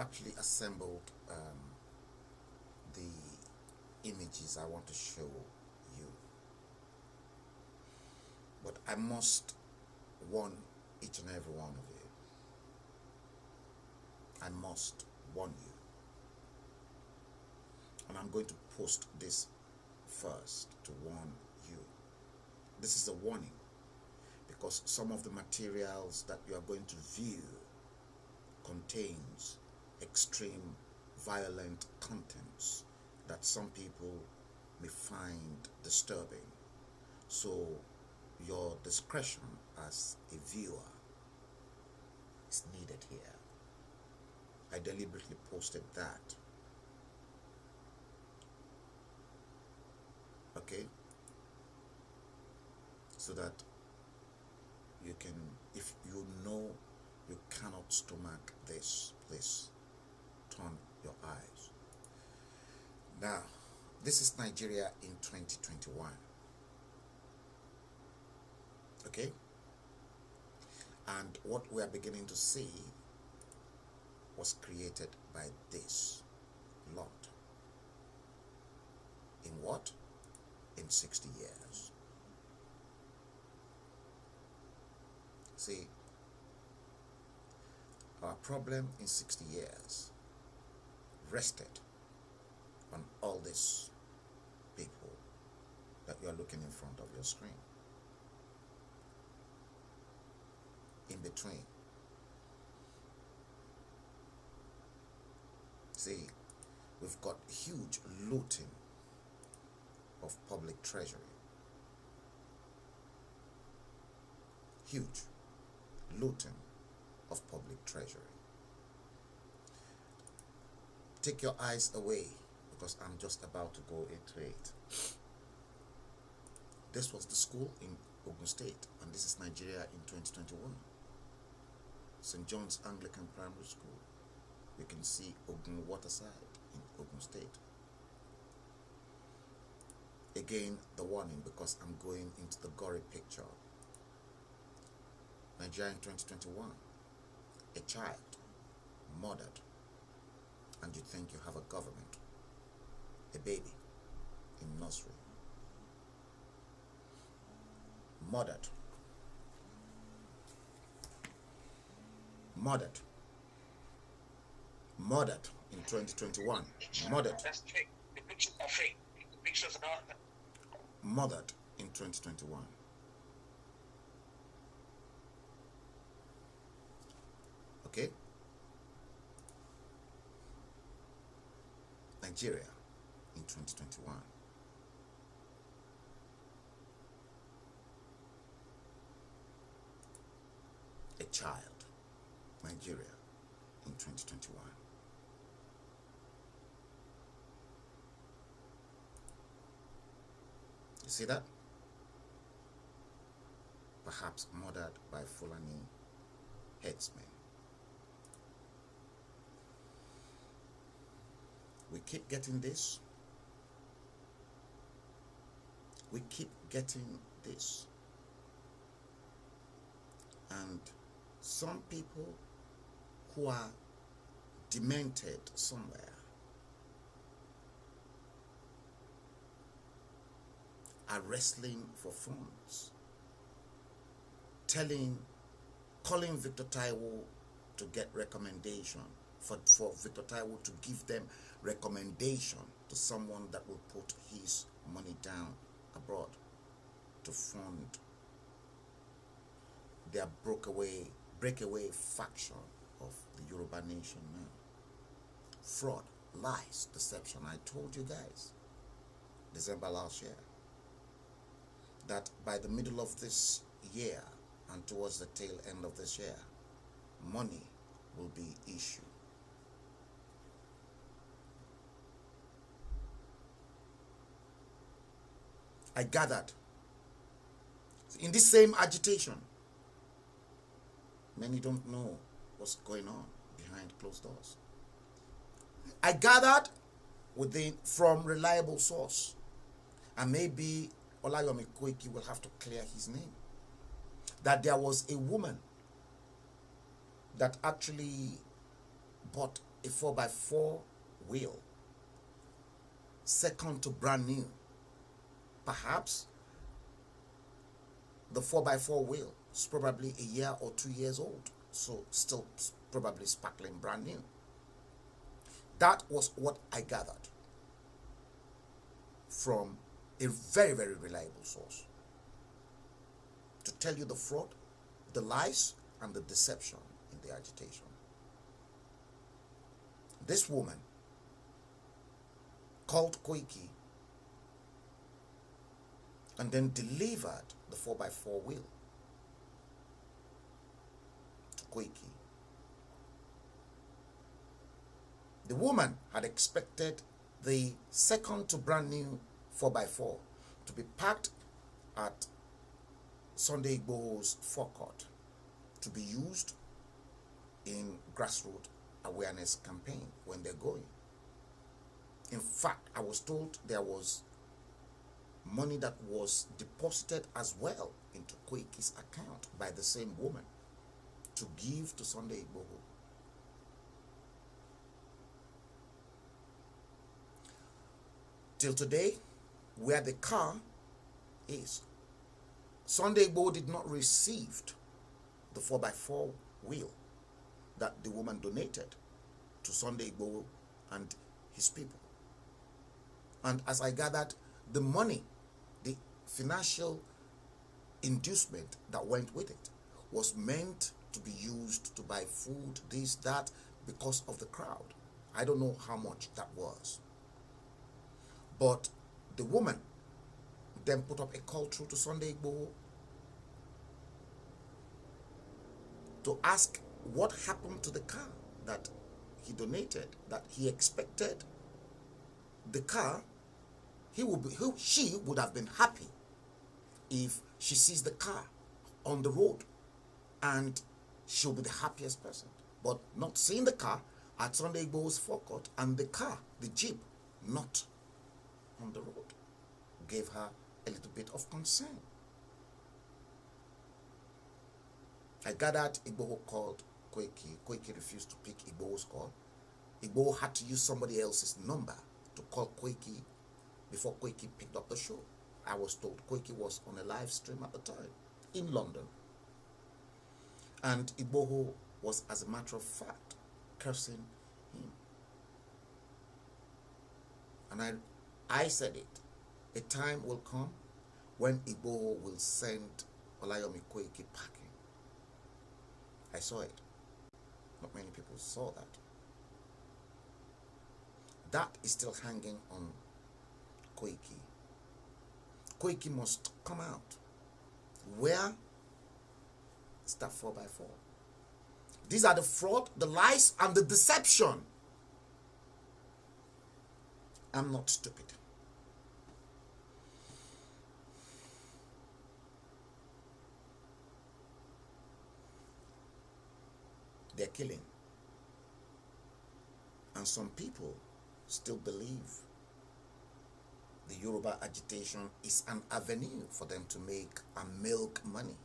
S2: actually assembled the images I want to show you, but I must warn each and every one of you. I must warn you, and I'm going to post this first to warn you. This is a warning, because some of the materials that you are going to view contains extreme violent contents that some people may find disturbing. So your discretion as a viewer is needed here. I deliberately posted that. Okay? So that you can, if you know you cannot stomach this, please turn your eyes. Now, this is Nigeria in 2021. Okay? And what we are beginning to see was created by this lot. In what? In 60 years. See, our problem in 60 years rested on all these people that you are looking in front of your screen. In between. See, we've got huge looting of public treasury. Huge looting of public treasury. Take your eyes away, because I'm just about to go into it. This was the school in Ogun State, and this is Nigeria in 2021. St. John's Anglican Primary School. You can see Ogun Waterside in Ogun State. Again, the warning, because I'm going into the gory picture. Nigeria in 2021. A child murdered, and you think you have a government. A baby in nursery. Murdered. Murdered. Murdered in 2021. Murdered. Murdered in 2021. Okay? Nigeria in 2021. A child. Nigeria in 2021. You see that? Perhaps murdered by Fulani herdsmen. We keep getting this. We keep getting this. And some people who are demented somewhere are wrestling for funds, calling Victor Taiwo to get recommendation, for Victor Taiwo to give them recommendation to someone that will put his money down abroad to fund their breakaway faction of the Yoruba nation now. Fraud, lies, deception. I told you guys December last year that by the middle of this year and towards the tail end of this year, money will be issued. I gathered in this same agitation. Many don't know what's going on behind closed doors. I gathered from reliable source, and maybe Olayomi Koiki will have to clear his name, that there was a woman that actually bought a 4x4 wheel, second to brand new. Perhaps the 4x4 wheel is probably a year or 2 years old, so still probably sparkling brand new. That was what I gathered from a very, very reliable source to tell you the fraud, the lies, and the deception in the agitation. This woman called Koiki and then delivered the 4x4 wheel to Koiki. The woman had expected the second to brand new 4x4 to be parked at Sunday Igboho's forecourt to be used in grassroots awareness campaign when they're going. In fact, I was told there was money that was deposited as well into Koiki's account by the same woman to give to Sunday Igboho. Till today, where the car is, Sunday Igboho did not receive the 4x4 wheel that the woman donated to Sunday Igboho and his people. And as I gathered, the money, the financial inducement that went with it was meant to be used to buy food, this, that, because of the crowd. I don't know how much that was. But the woman then put up a call through to Sunday Igboho to ask what happened to the car that he donated, that he expected. The car, she would have been happy if she sees the car on the road, and she'll be the happiest person. But not seeing the car at Sunday Igboho's forecourt, and the car, the Jeep, not on the road, gave her a little bit of concern. I gathered Igboho called Koiki. Koiki refused to pick Igboho's call. Igboho had to use somebody else's number to call Koiki before Koiki picked up the show. I was told Koiki was on a live stream at the time in London. And Igboho was, as a matter of fact, cursing him. And I said it. A time will come when Igboho will send Olayomi Koiki packing. I saw it. Not many people saw that. That is still hanging on Koiki. Koiki must come out. Where is that 4x4? These are the fraud, the lies, and the deception. I'm not stupid. They're killing. And some people still believe the Yoruba agitation is an avenue for them to make and milk money.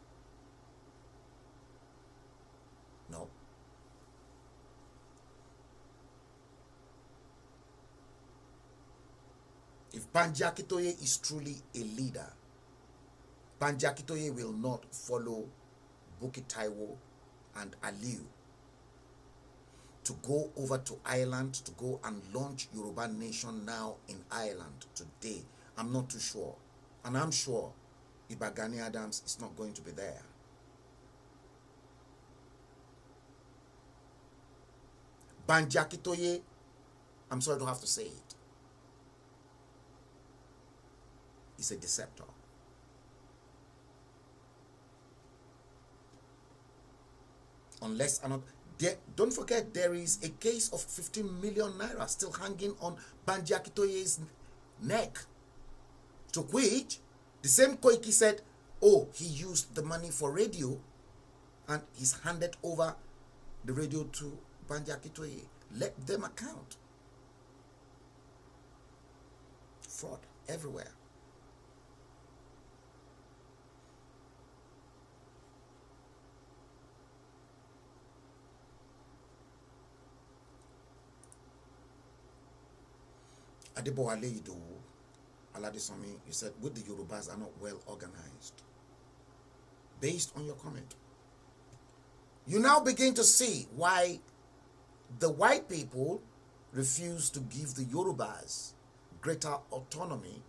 S2: No. If Banji Akintoye is truly a leader, Banji Akintoye will not follow Bukky Taiwo and Aliu to go over to Ireland to go and launch Yoruba Nation now in Ireland today. I'm not too sure. And I'm sure Iba Gani Adams is not going to be there. Banji Akintoye, I'm sorry to have to say it, is a deceptor. Unless another... Don't forget, there is a case of 15 million naira still hanging on Banji Akintoye's neck, to which the same Koiki said, oh, he used the money for radio, and he's handed over the radio to Banji Akintoye. Let them account. Fraud everywhere. Adebo Aleido, Aladisomi, you said, with the Yorubas are not well organized. Based on your comment, you now begin to see why the white people refuse to give the Yorubas greater autonomy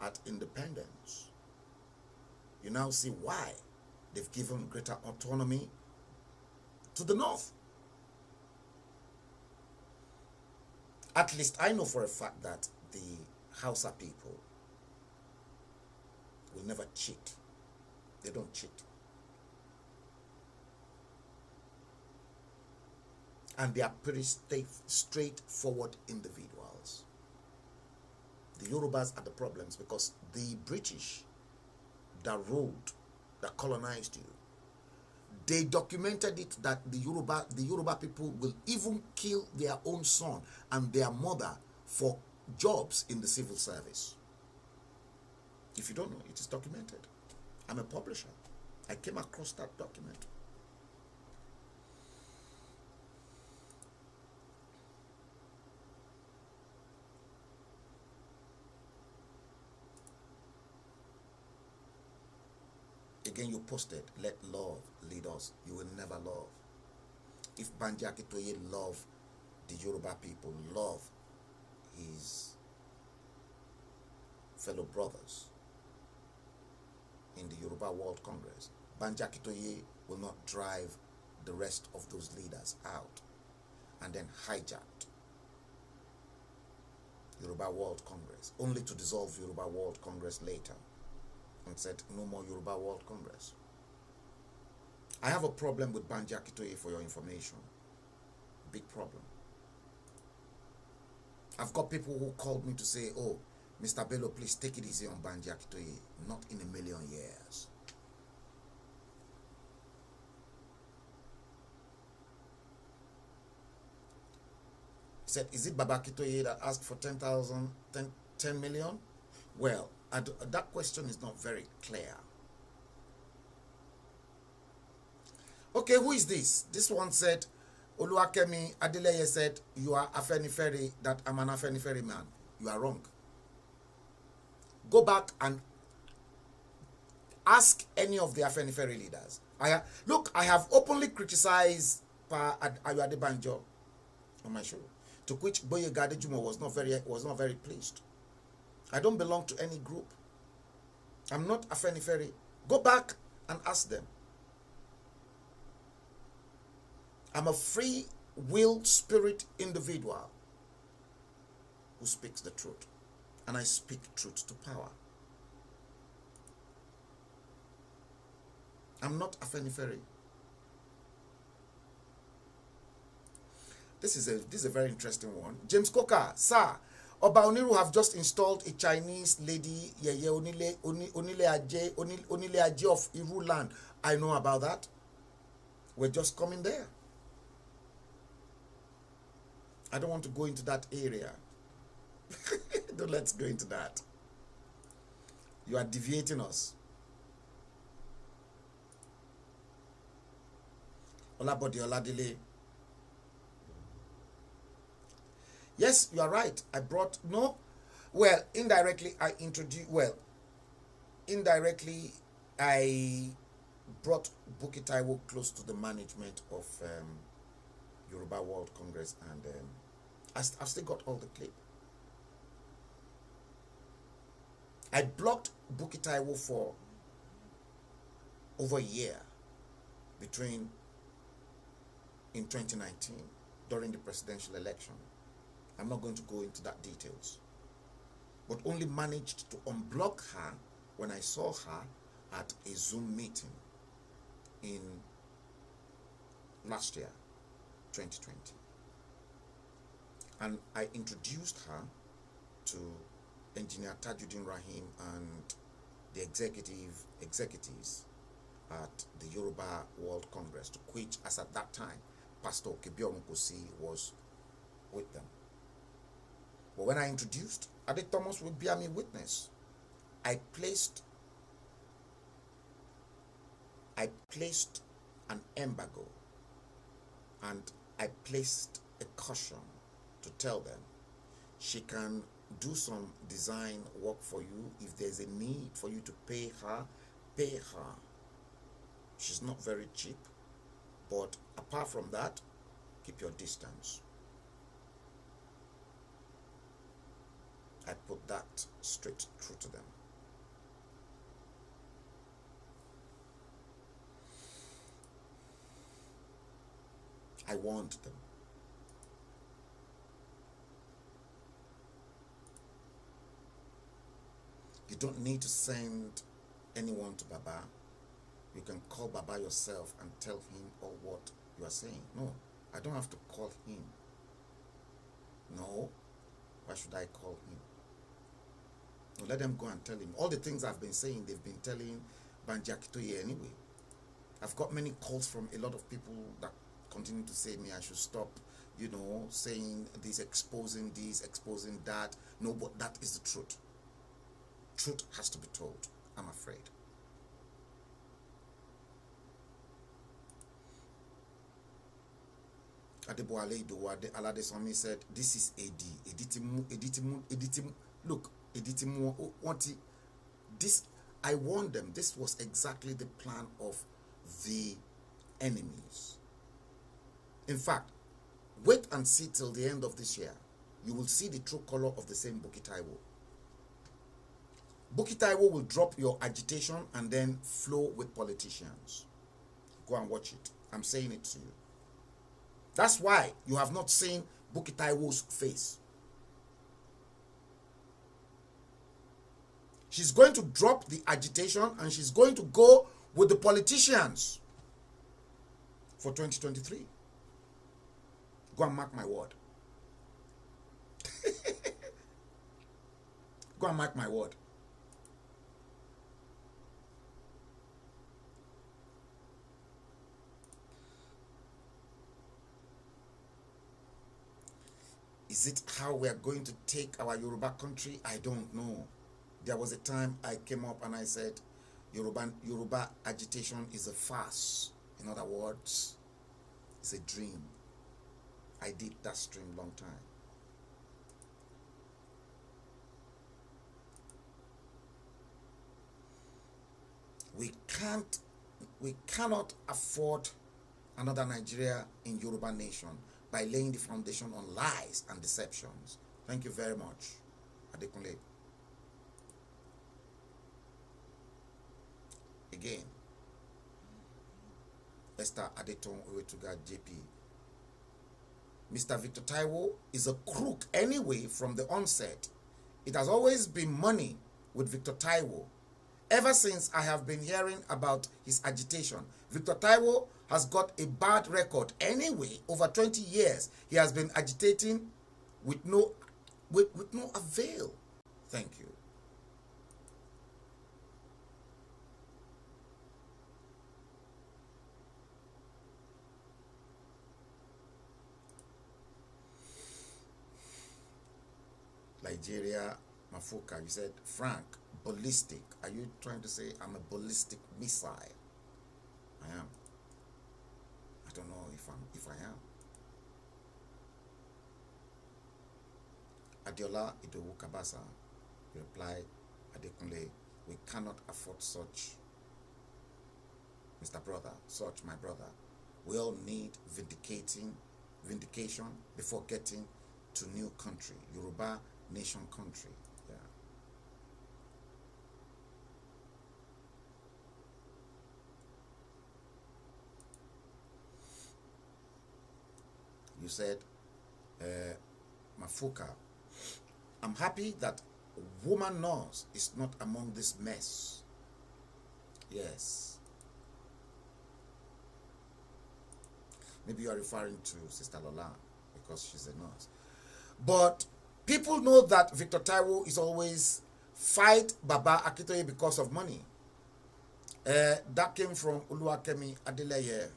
S2: at independence. You now see why they've given greater autonomy to the North. At least I know for a fact that the Hausa people will never cheat. They don't cheat. And they are pretty straightforward individuals. The Yorubas are the problems because the British that ruled, that colonized you, they documented it that the Yoruba people will even kill their own son and their mother for jobs in the civil service. If you don't know, it is documented. I'm a publisher. I came across that document. Again, you posted, let love lead us. You will never love. If Banji Akintoye love the Yoruba people, love his fellow brothers in the Yoruba World Congress, Banji Akintoye will not drive the rest of those leaders out and then hijacked Yoruba World Congress, only to dissolve Yoruba World Congress later and said no more Yoruba World Congress. I have a problem with Banji Akintoye, for your information. Big problem. I've got people who called me to say, oh, Mr. Bello, please take it easy on Banji Akintoye. Not in a million years. He said, is it Baba Akintoye that asked for 10 million? Well, that question is not very clear. Okay, who is this? This one said, Oluwakemi Adeleye said, you are Afenifere, that I'm an Afenifere man. You are wrong. Go back and ask any of the Afenifere leaders. Look, I have openly criticized Pa Ayo Adebanjo on my show, to which Boyega Adejumo was not very pleased. I don't belong to any group. I'm not Afenifere. Go back and ask them. I'm a free will spirit individual who speaks the truth. And I speak truth to power. I'm not Afenifere. This is a very interesting one. James Coker, sir, Oba Oniru have just installed a Chinese lady, Yeye Onile Aje of Iru land. I know about that. We're just coming there. I don't want to go into that area. Don't let's go into that. You are deviating us. Olabode Oladile. Yes, you are right. I brought, no, well, indirectly I brought Bukky Taiwo close to the management of Yoruba World Congress, and I've still got all the clip. I blocked Bukky Taiwo for over a year in 2019 during the presidential election. I'm not going to go into that details, but only managed to unblock her when I saw her at a Zoom meeting in last year, 2020. And I introduced her to Engineer Tajuddin Rahim and the executives at the Yoruba World Congress, to which, as at that time, Pastor Kebiomukosi was with them. But when I introduced, Ade Thomas would bear me witness. I placed an embargo, and I placed a caution to tell them, She can do some design work for you. If there's a need for you to pay her, pay her. She's not very cheap, but apart from that, keep your distance. I put that straight through to them. I warned them. You don't need to send anyone to Baba. You can call Baba yourself and tell him all what you are saying. No, I don't have to call him. No, why should I call him? No, let them go and tell him. All the things I've been saying, they've been telling Banji Akitoye anyway. I've got many calls from a lot of people that continue to say me I should stop, you know, saying this, exposing that. No, but that is the truth. Truth has to be told, I'm afraid. Adeboale Idowade Aladesomi said, this is AD. Editimu. Look, Editimu, this, I warned them, this was exactly the plan of the enemies. In fact, wait and see till the end of this year. You will see the true color of the same Bukky Taiwo. Bukky Taiwo will drop your agitation and then flow with politicians. Go and watch it. I'm saying it to you. That's why you have not seen Bukky Taiwo's face. She's going to drop the agitation and she's going to go with the politicians for 2023. Go and mark my word. Go and mark my word. Is it how we are going to take our Yoruba country? I don't know. There was a time I came up and I said, Yoruba agitation is a farce. In other words, it's a dream. I did that stream long time. We cannot afford another Nigeria in Yoruba nation by laying the foundation on lies and deceptions. Thank you very much, Adekunle. Again, Esther Adeton Owetuga JP. Mr. Victor Taiwo is a crook anyway from the onset. It has always been money with Victor Taiwo. Ever since I have been hearing about his agitation, Victor Taiwo has got a bad record anyway. Over 20 years, he has been agitating with no avail. Thank you. Nigeria, Mafuka, you said, Frank, ballistic. Are you trying to say I'm a ballistic missile? I am. I don't know if I am. Adiola Idowu Kabasa replied, Adekunle, we cannot afford such, Mr. Brother, such my brother. We all need vindication before getting to new country, Yoruba nation country. Yeah. You said, Mafuka, I'm happy that woman nurse is not among this mess. Yes. Maybe you are referring to Sister Lola because she's a nurse. But people know that Victor Taiwo is always fight Baba Akitoye because of money. That came from Uluwakemi Adeleye.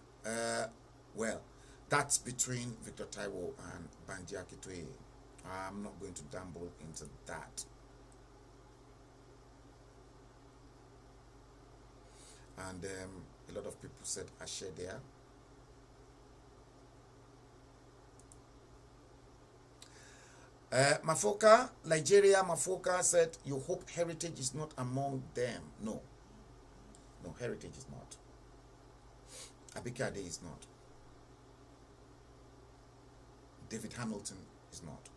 S2: Well, that's between Victor Taiwo and Banji Akitoye. I'm not going to dabble into that. And a lot of people said Ashe there. Mafoka, Nigeria, Mafoka said, you hope heritage is not among them. No. No, heritage is not. Abike Ade is not. David Hamilton is not.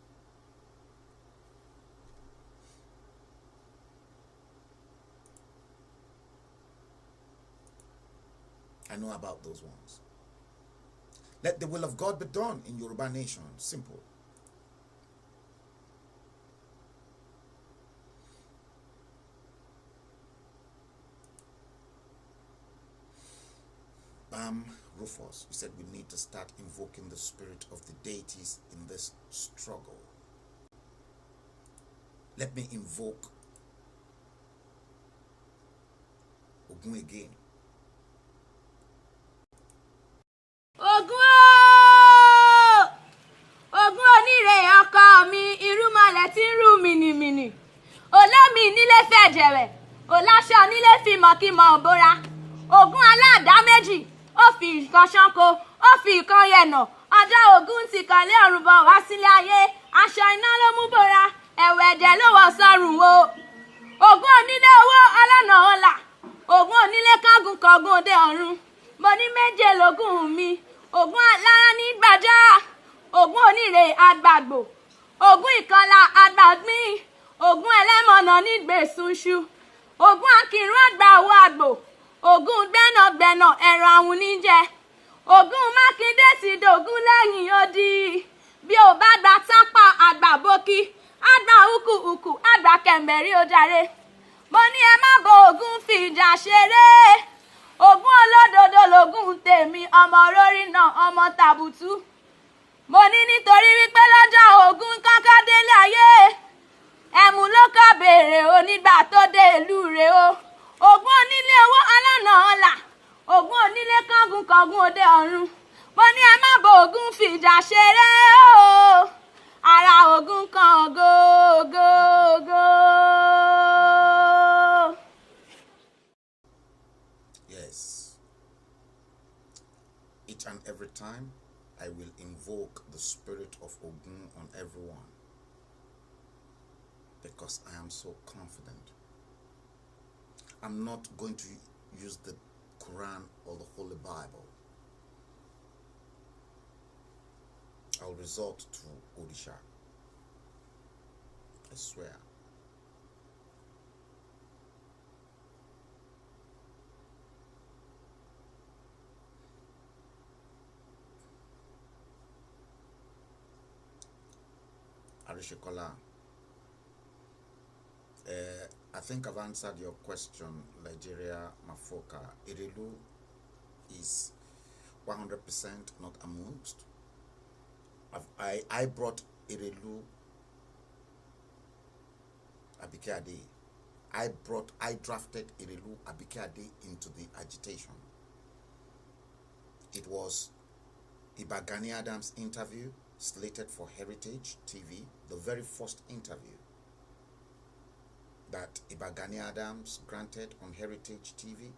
S2: I know about those ones. Let the will of God be done in Yoruba nation. Simple. Bam Rufus, you said we need to start invoking the spirit of the deities in this struggle. Let me invoke Ogun again.
S9: Ogun onire ọkọ mi irúnmọlẹ̀ tí ń rú mìnìmìnì olómi nílé fẹ̀jẹ̀wẹ̀ òláṣọ nílé fìmọ̀kìmọ̀ òbora Ògún aláàdá méjì ó fi ìkan ṣánko ó fi ìkan yẹ̀nà ọjọ́ Ògún ti kọ̀lé ọ̀run bọ̀ wá sílé ayé aṣọ iná ló mú bora ẹ̀wẹ̀ ẹ̀jẹ̀ ló wọ̀ sọ́rùn o Ògún onílé owó ọlọ́nà ọ̀la Ògún onílé kágun kọ̀ọ̀gùn òde ọ̀run mo ní méje lógún mi Ògún alára ní gbàjá Ògún onírè àgbàgbò Ògún ìkọlà àgbàgbìn Ògún ẹlẹ́mọ̀nà nígbèsùnṣu Ògún akìrún àgbà owó àgbò Ògún gbẹ́nàgbẹ́nà ẹ̀rọ àwọn níjẹ Ògún Mákindé ti dògún lẹ́yìn odi bí ò bá gba tápà àgbà bókí àgbà ukù àgbà kẹ̀mbẹ̀rí ó jàre mo ní ẹ má bo Ògún fi ìjà ṣeré Ògún olódodo lògún tèmi ọmọ rórí náà ọmọ tàbùtù mo ní nítorí wípé lọ́jọ́ Ògún kọ́kọ́ délé ayé ẹ̀mú ló kọ́ béèrè onígbà tó dé ìlú rẹ̀ o Ògún onílé owó ọlọ́nà ọ̀la Ògún onílé kángun òde ọ̀run mo ní ẹ má bo Ògún fìjà ṣeré o ara Ògún kan gógógó.
S2: Yes. Each and every time I will invoke the spirit of Ogun on everyone because I am so confident. I'm not going to use the Quran or the Holy Bible. I'll resort to Odisha. I swear. Arishekola, I think I've answered your question, Nigeria Mafoka. Irelu is 100% not amongst. I brought Irelu Abike Ade. I drafted Irelu Abike Ade into the agitation. It was Iba Gani Adams' interview slated for Heritage TV, the very first interview that Iba Gani Adams granted on Heritage TV.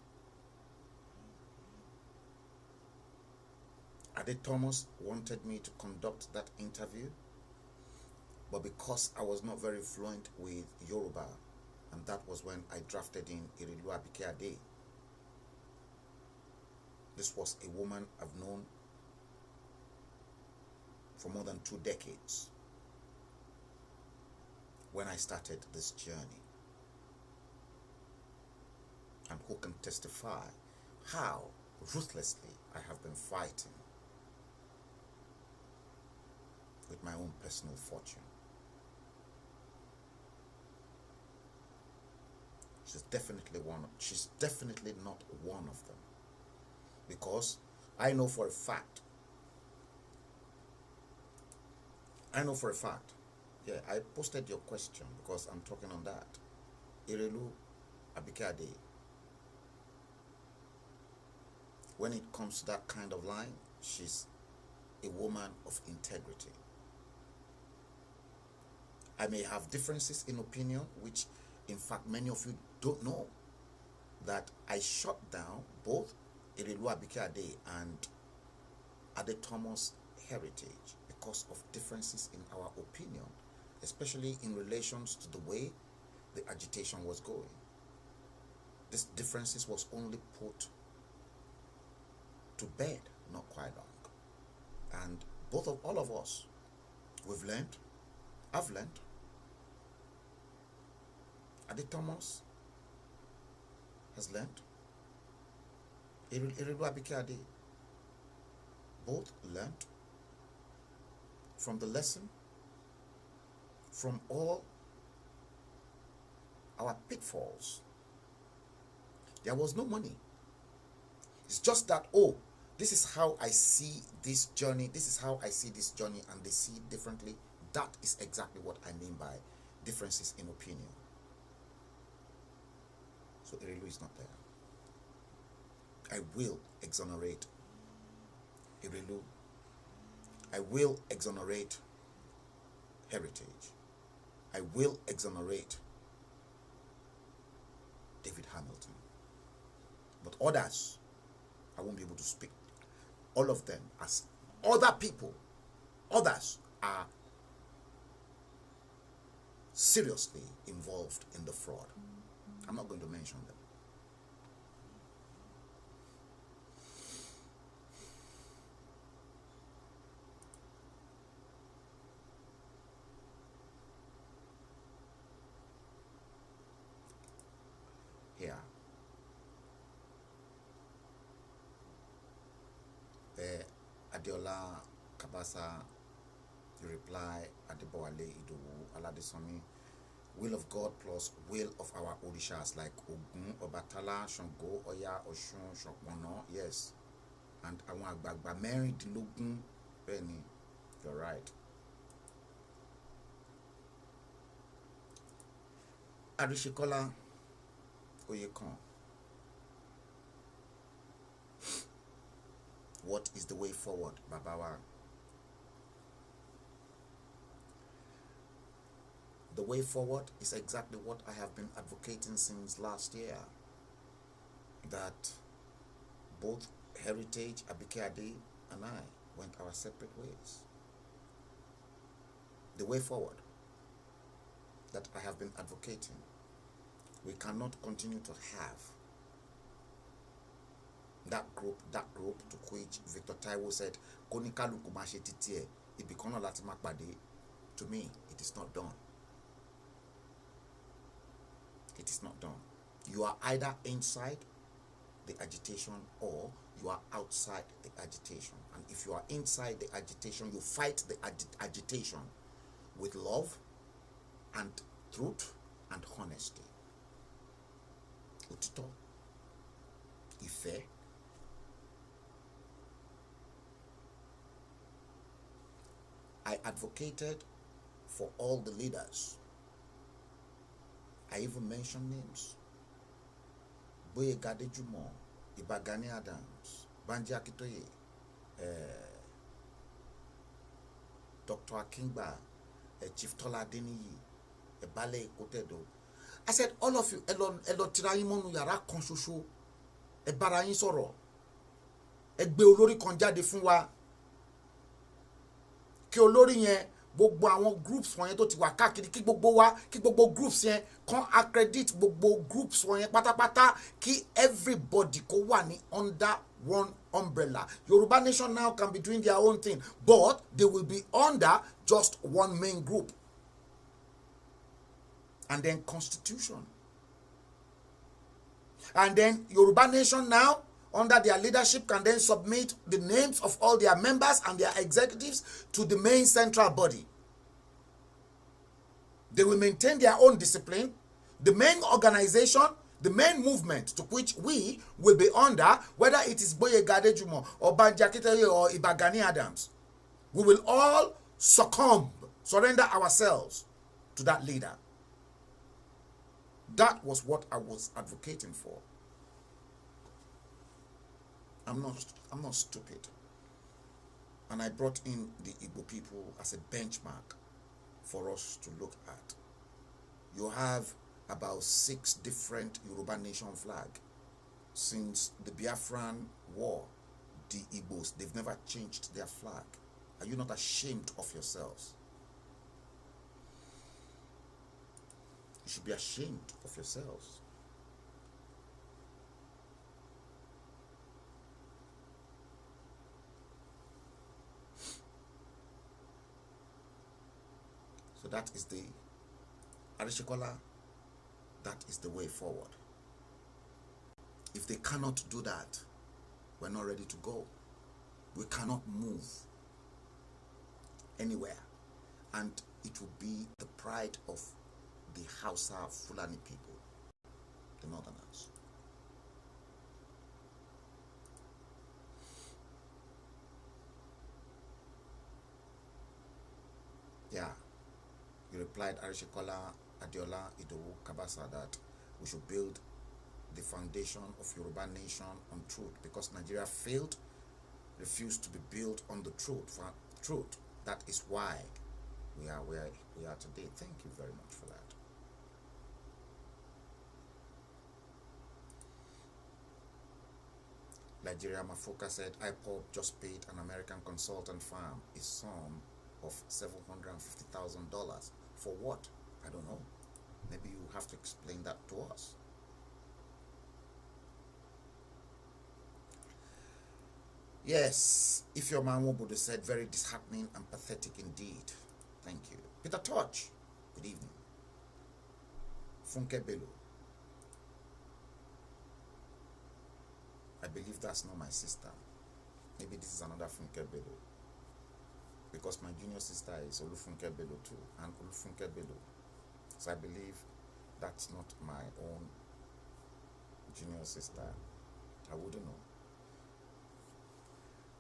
S2: Ade Thomas wanted me to conduct that interview, but because I was not very fluent with Yoruba, and that was when I drafted in Irelu Abike Ade. This was a woman I've known for more than 2 decades when I started this journey, and who can testify how ruthlessly I have been fighting with my own personal fortune. She's definitely not one of them, because I know for a fact, yeah, I posted your question because I'm talking on that. Irelu Abike Ade, when it comes to that kind of line, she's a woman of integrity. I may have differences in opinion, which in fact many of you don't know, that I shut down both Irelu Abike Ade and Ade Thomas Heritage because of differences in our opinion especially in relations to the way the agitation was going. These differences was only put to bed not quite long. And all of us, we've learned, I've learned, Adi Thomas has learned, Irilu Abikade both learned from the lesson, from all our pitfalls. There was no money. It's just that, oh, this is how I see this journey, this is how I see this journey, and they see it differently. That is exactly what I mean by differences in opinion. So Irilu is not there. I will exonerate Irilu. I will exonerate Heritage. I will exonerate David Hamilton. But others, I won't be able to speak. All of them, as other people, others are seriously involved in the fraud. I'm not going to mention them. Here. Adiola Kabasa, you reply, Adebowale Idowu, Aladesomi, will of God plus will of our Odishas like Ogun, Obatala, Shango, Oya, Oshun, Shokmono, yes. And àwọn àgbààgbà mẹ́rìndínlógún, Benny, you're right. Arishikola Oyekan, what is the way forward, Babawa? The way forward is exactly what I have been advocating since last year, that both Heritage, Abike and I went our separate ways. The way forward that I have been advocating, we cannot continue to have that group to which Victor Taiwo said, Konikaluku mashe titie, ibikono lati makpade. To me, it is not done. It is not done. You are either inside the agitation or you are outside the agitation. And if you are inside the agitation, you fight the agitation with love and truth and honesty. Utito, Ife, I advocated for all the leaders. I even mentioned names. Boye Gadejumo, Ibagani Adams, Banji Akitoye, Dr. Akingba, Chief Tola Deniyi, Bale Kotedo. I said, all of you, Elo Tirayimonu Yara Konshosho, Barayin Soro, Egbe Olori Konjade Funwa, Ki Olori yen, gbogbo àwọn groups wọ̀nyẹn tó ti wà káàkiri kí gbogbo groups yẹn kan accredit gbogbo groups wọ̀nyẹn pátápátá kí everybody kó wà ní under one umbrella. Yoruba Nation now can be doing their own thing, but they will be under just one main group. And then Constitution. And then Yoruba Nation now, under their leadership, can then submit the names of all their members and their executives to the main central body. They will maintain their own discipline. The main organization, the main movement to which we will be under, whether it is Boye Gadejumo or Banji Akitoye or Ibagani Adams, we will all surrender ourselves to that leader. That was what I was advocating for. I'm not stupid. And I brought in the Igbo people as a benchmark for us to look at. You have about 6 different Yoruba Nation flags. Since the Biafran war, the Igbos, they've never changed their flag. Are you not ashamed of yourselves? You should be ashamed of yourselves. So that is the Arishekola, that is the way forward. If they cannot do that, we're not ready to go. We cannot move anywhere. And it will be the pride of the Hausa Fulani people, the Northerners. Yeah. You replied, Arishekola Adiola Idowu Kabasa, that we should build the foundation of Yoruba nation on truth, because Nigeria refused to be built on the truth. That is why we are where we are today. Thank you very much for that. Nigeria Mafoka said, IPOB just paid an American consultant firm a sum of $750,000. For what? I don't know. Maybe you have to explain that to us. Yes, if your man Wobodo said, very disheartening and pathetic indeed. Thank you. Peter Touch, good evening. Funke Bello. I believe that's not my sister. Maybe this is another Funke Bello. Because my junior sister is Olufunke Bello too, and Olufunke Bello. So I believe that's not my own junior sister. I wouldn't know.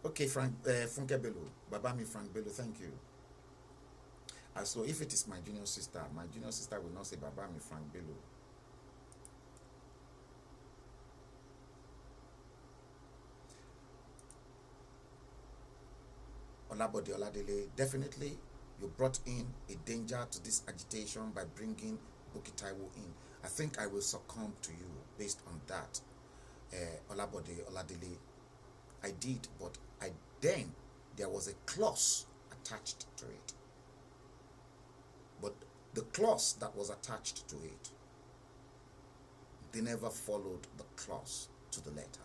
S2: Okay, Funke Bello, Babami Frank Bello, thank you. So if it is my junior sister will not say Babami Frank Bello. Olabode Oladele, definitely you brought in a danger to this agitation by bringing Bukky Taiwo in. I think I will succumb to you based on that. Olabode Oladele, I did, but then there was a clause attached to it. But the clause that was attached to it, they never followed the clause to the letter.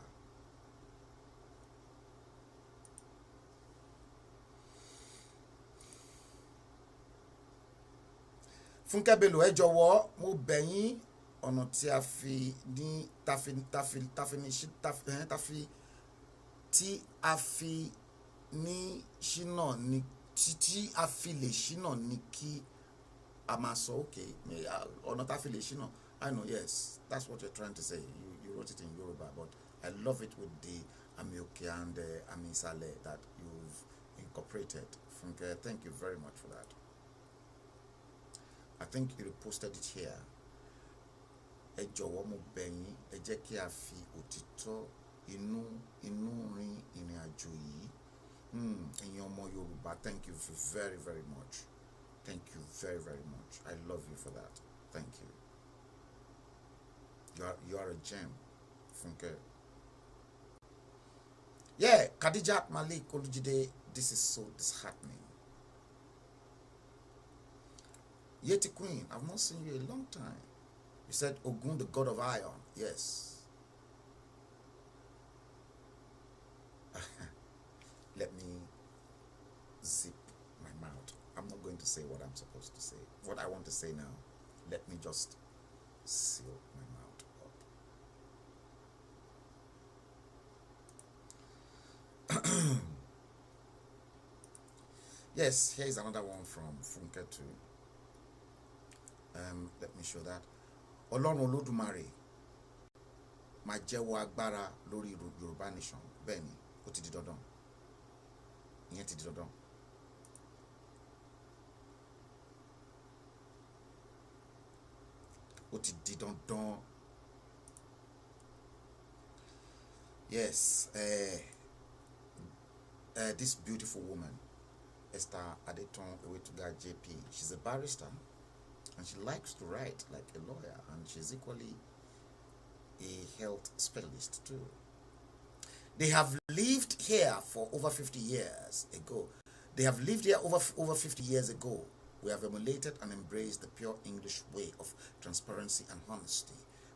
S2: Funke Bello, ẹ jọ̀wọ́ mo bẹ̀ yín ọ̀nà tí a fi ní ṣínà ní tí a fi lè ṣínà ní kí a máa sọ okay ọ̀nà tá fi lè ṣínà. I know, yes, that's what you're trying to say. You wrote it in Yoruba, but I love it with the Amioke and Amisale that you've incorporated. Funke, thank you very much for that. I think you reposted it here. Ẹ jọ̀wọ́ mo bẹ̀ yín, ẹ jẹ́ kí a fi òtítọ́ inú rin ìrìn àjò yìí. Ẹ̀yin ọmọ Yorùbá, thank you very, very much. Thank you very, very much. I love you for that. Thank you. You are a gem, Funke. Yeah, Khadijat Malik Olujide, this is so disheartening. Yeti Queen, I've not seen you a long time. You said Ogun, the god of iron. Yes. Let me zip my mouth. I'm not going to say what I'm supposed to say. What I want to say now, let me just seal my mouth up. Yes, here is another one from Funke too. Let me show that. Ọlọ́run Olódùmarè máa jẹ́wọ́ agbára lórí Yorùbá nation. Bẹ́ẹ̀ ni, ó ti di dandan. Ìyẹn ti di dandan. Ó ti di dandan. Yes, this beautiful woman, Esther Adeton Ewetuga JP, she's a barrister. And she likes to write like a lawyer, and she's equally a health specialist too. They have lived here for over 50 years ago. They have lived here over 50 years ago. We have emulated and embraced the pure English way of transparency and honesty.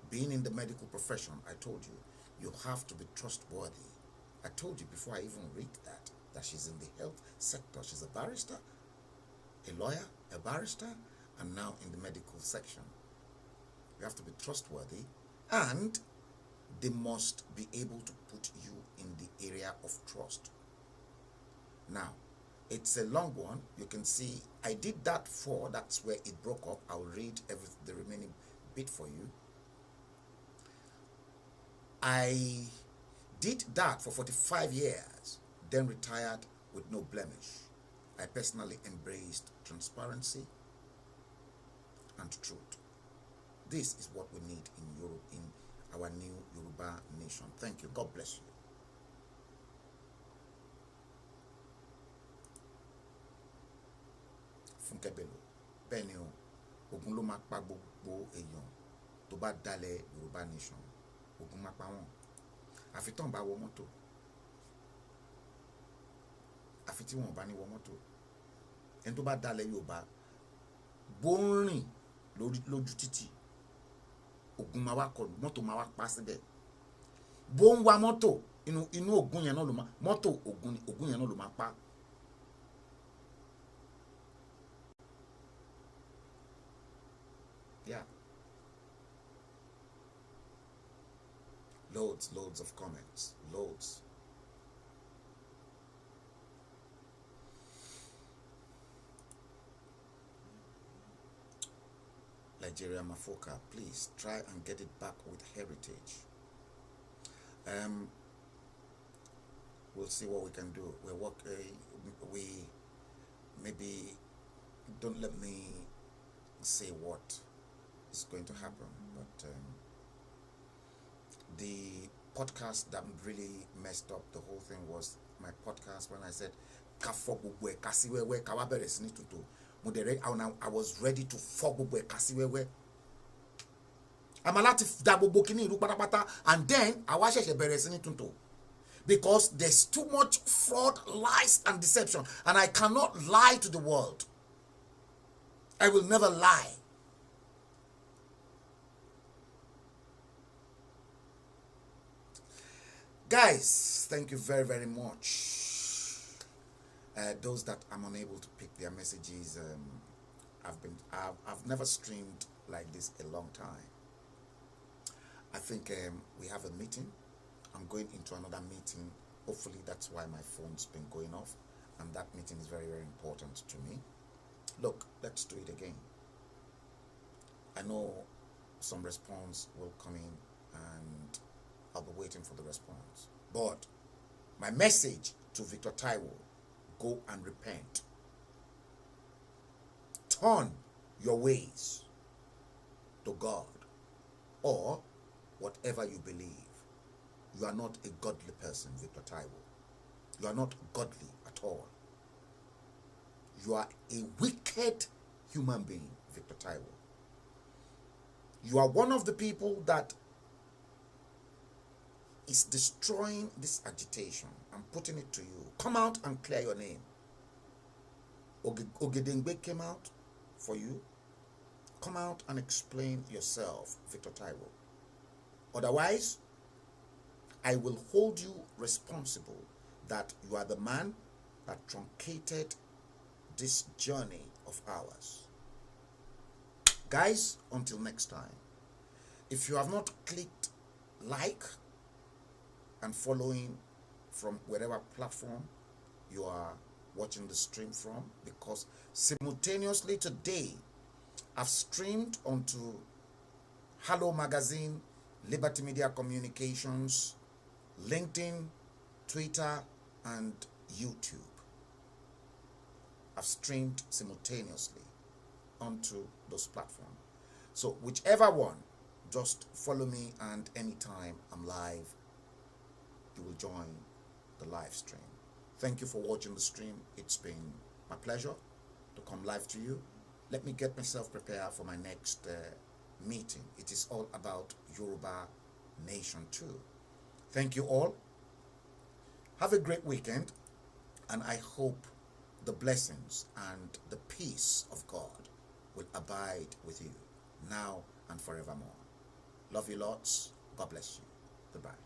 S2: Being in the medical profession, I told you, you have to be trustworthy. I told you before I even read that she's in the health sector. She's a barrister, a lawyer, a barrister, and now in the medical section. You have to be trustworthy, and they must be able to put you in the area of trust. Now, it's a long one. You can see I did that for, that's where it broke up. I'll read the remaining bit for you. I did that for 45 years, then retired with no blemish. I personally embraced transparency and truth. This is what we need in Europe, in our new Yoruba nation. Thank you. God bless you. Funke Bello. Bẹ́ẹ̀ ni o, ogun ló máa pa gbogbo èèyàn tó bá dalẹ̀ Yoruba nation. Ogun máa pa wọ́n. Àfi tán bá wọ mọ́tò. Àfi tí wọ́n bá ní wọ mọ́tò. Ẹni tó bá dalẹ̀ Yorùbá bó ń rìn lójú títì. Ogun máa wá kọlù, mọ́tò máa wá pa síbẹ̀. Bó ń wa mọ́tò, inú ogun yẹn náà ló máa, mọ́tò ogun yẹn náà ló máa pa. Yeah. Loads of comments. Loads. Nigeria Mafoka, please try and get it back with heritage. We'll see what we can do. We maybe don't let me say what is going to happen, but the podcast that really messed up the whole thing was my podcast when I said I was ready to I'm allowed to double booking and then I was because there's too much fraud, lies, and deception, and I cannot lie to the world. I will never lie. Guys, thank you very, very much. Those that I'm unable to pick their messages, I've never streamed like this a long time. I think we have a meeting. I'm going into another meeting. Hopefully that's why my phone's been going off, and that meeting is very, very important to me. Look, let's do it again. I know some response will come in, and I'll be waiting for the response. But my message to Victor Taiwo, go and repent. Turn your ways to God, or whatever you believe. You are not a godly person, Victor Taiwo. You are not godly at all. You are a wicked human being, Victor Taiwo. You are one of the people that is destroying this agitation. I'm putting it to you. Come out and clear your name. Ogedengbe came out for you. Come out and explain yourself, Victor Taiwo. Otherwise, I will hold you responsible that you are the man that truncated this journey of ours. Guys, until next time, if you have not clicked like and following from whatever platform you are watching the stream from, because simultaneously today I've streamed onto HALLO Magazine, Liberty Media Communications, LinkedIn, Twitter, and YouTube. I've streamed simultaneously onto those platforms. So whichever one, just follow me, and anytime I'm live, you will join the live stream. Thank you for watching the stream. It's been my pleasure to come live to you. Let me get myself prepared for my next meeting. It is all about Yoruba Nation too. Thank you all. Have a great weekend, and I hope the blessings and the peace of God will abide with you now and forevermore. Love you lots. God bless you. Goodbye.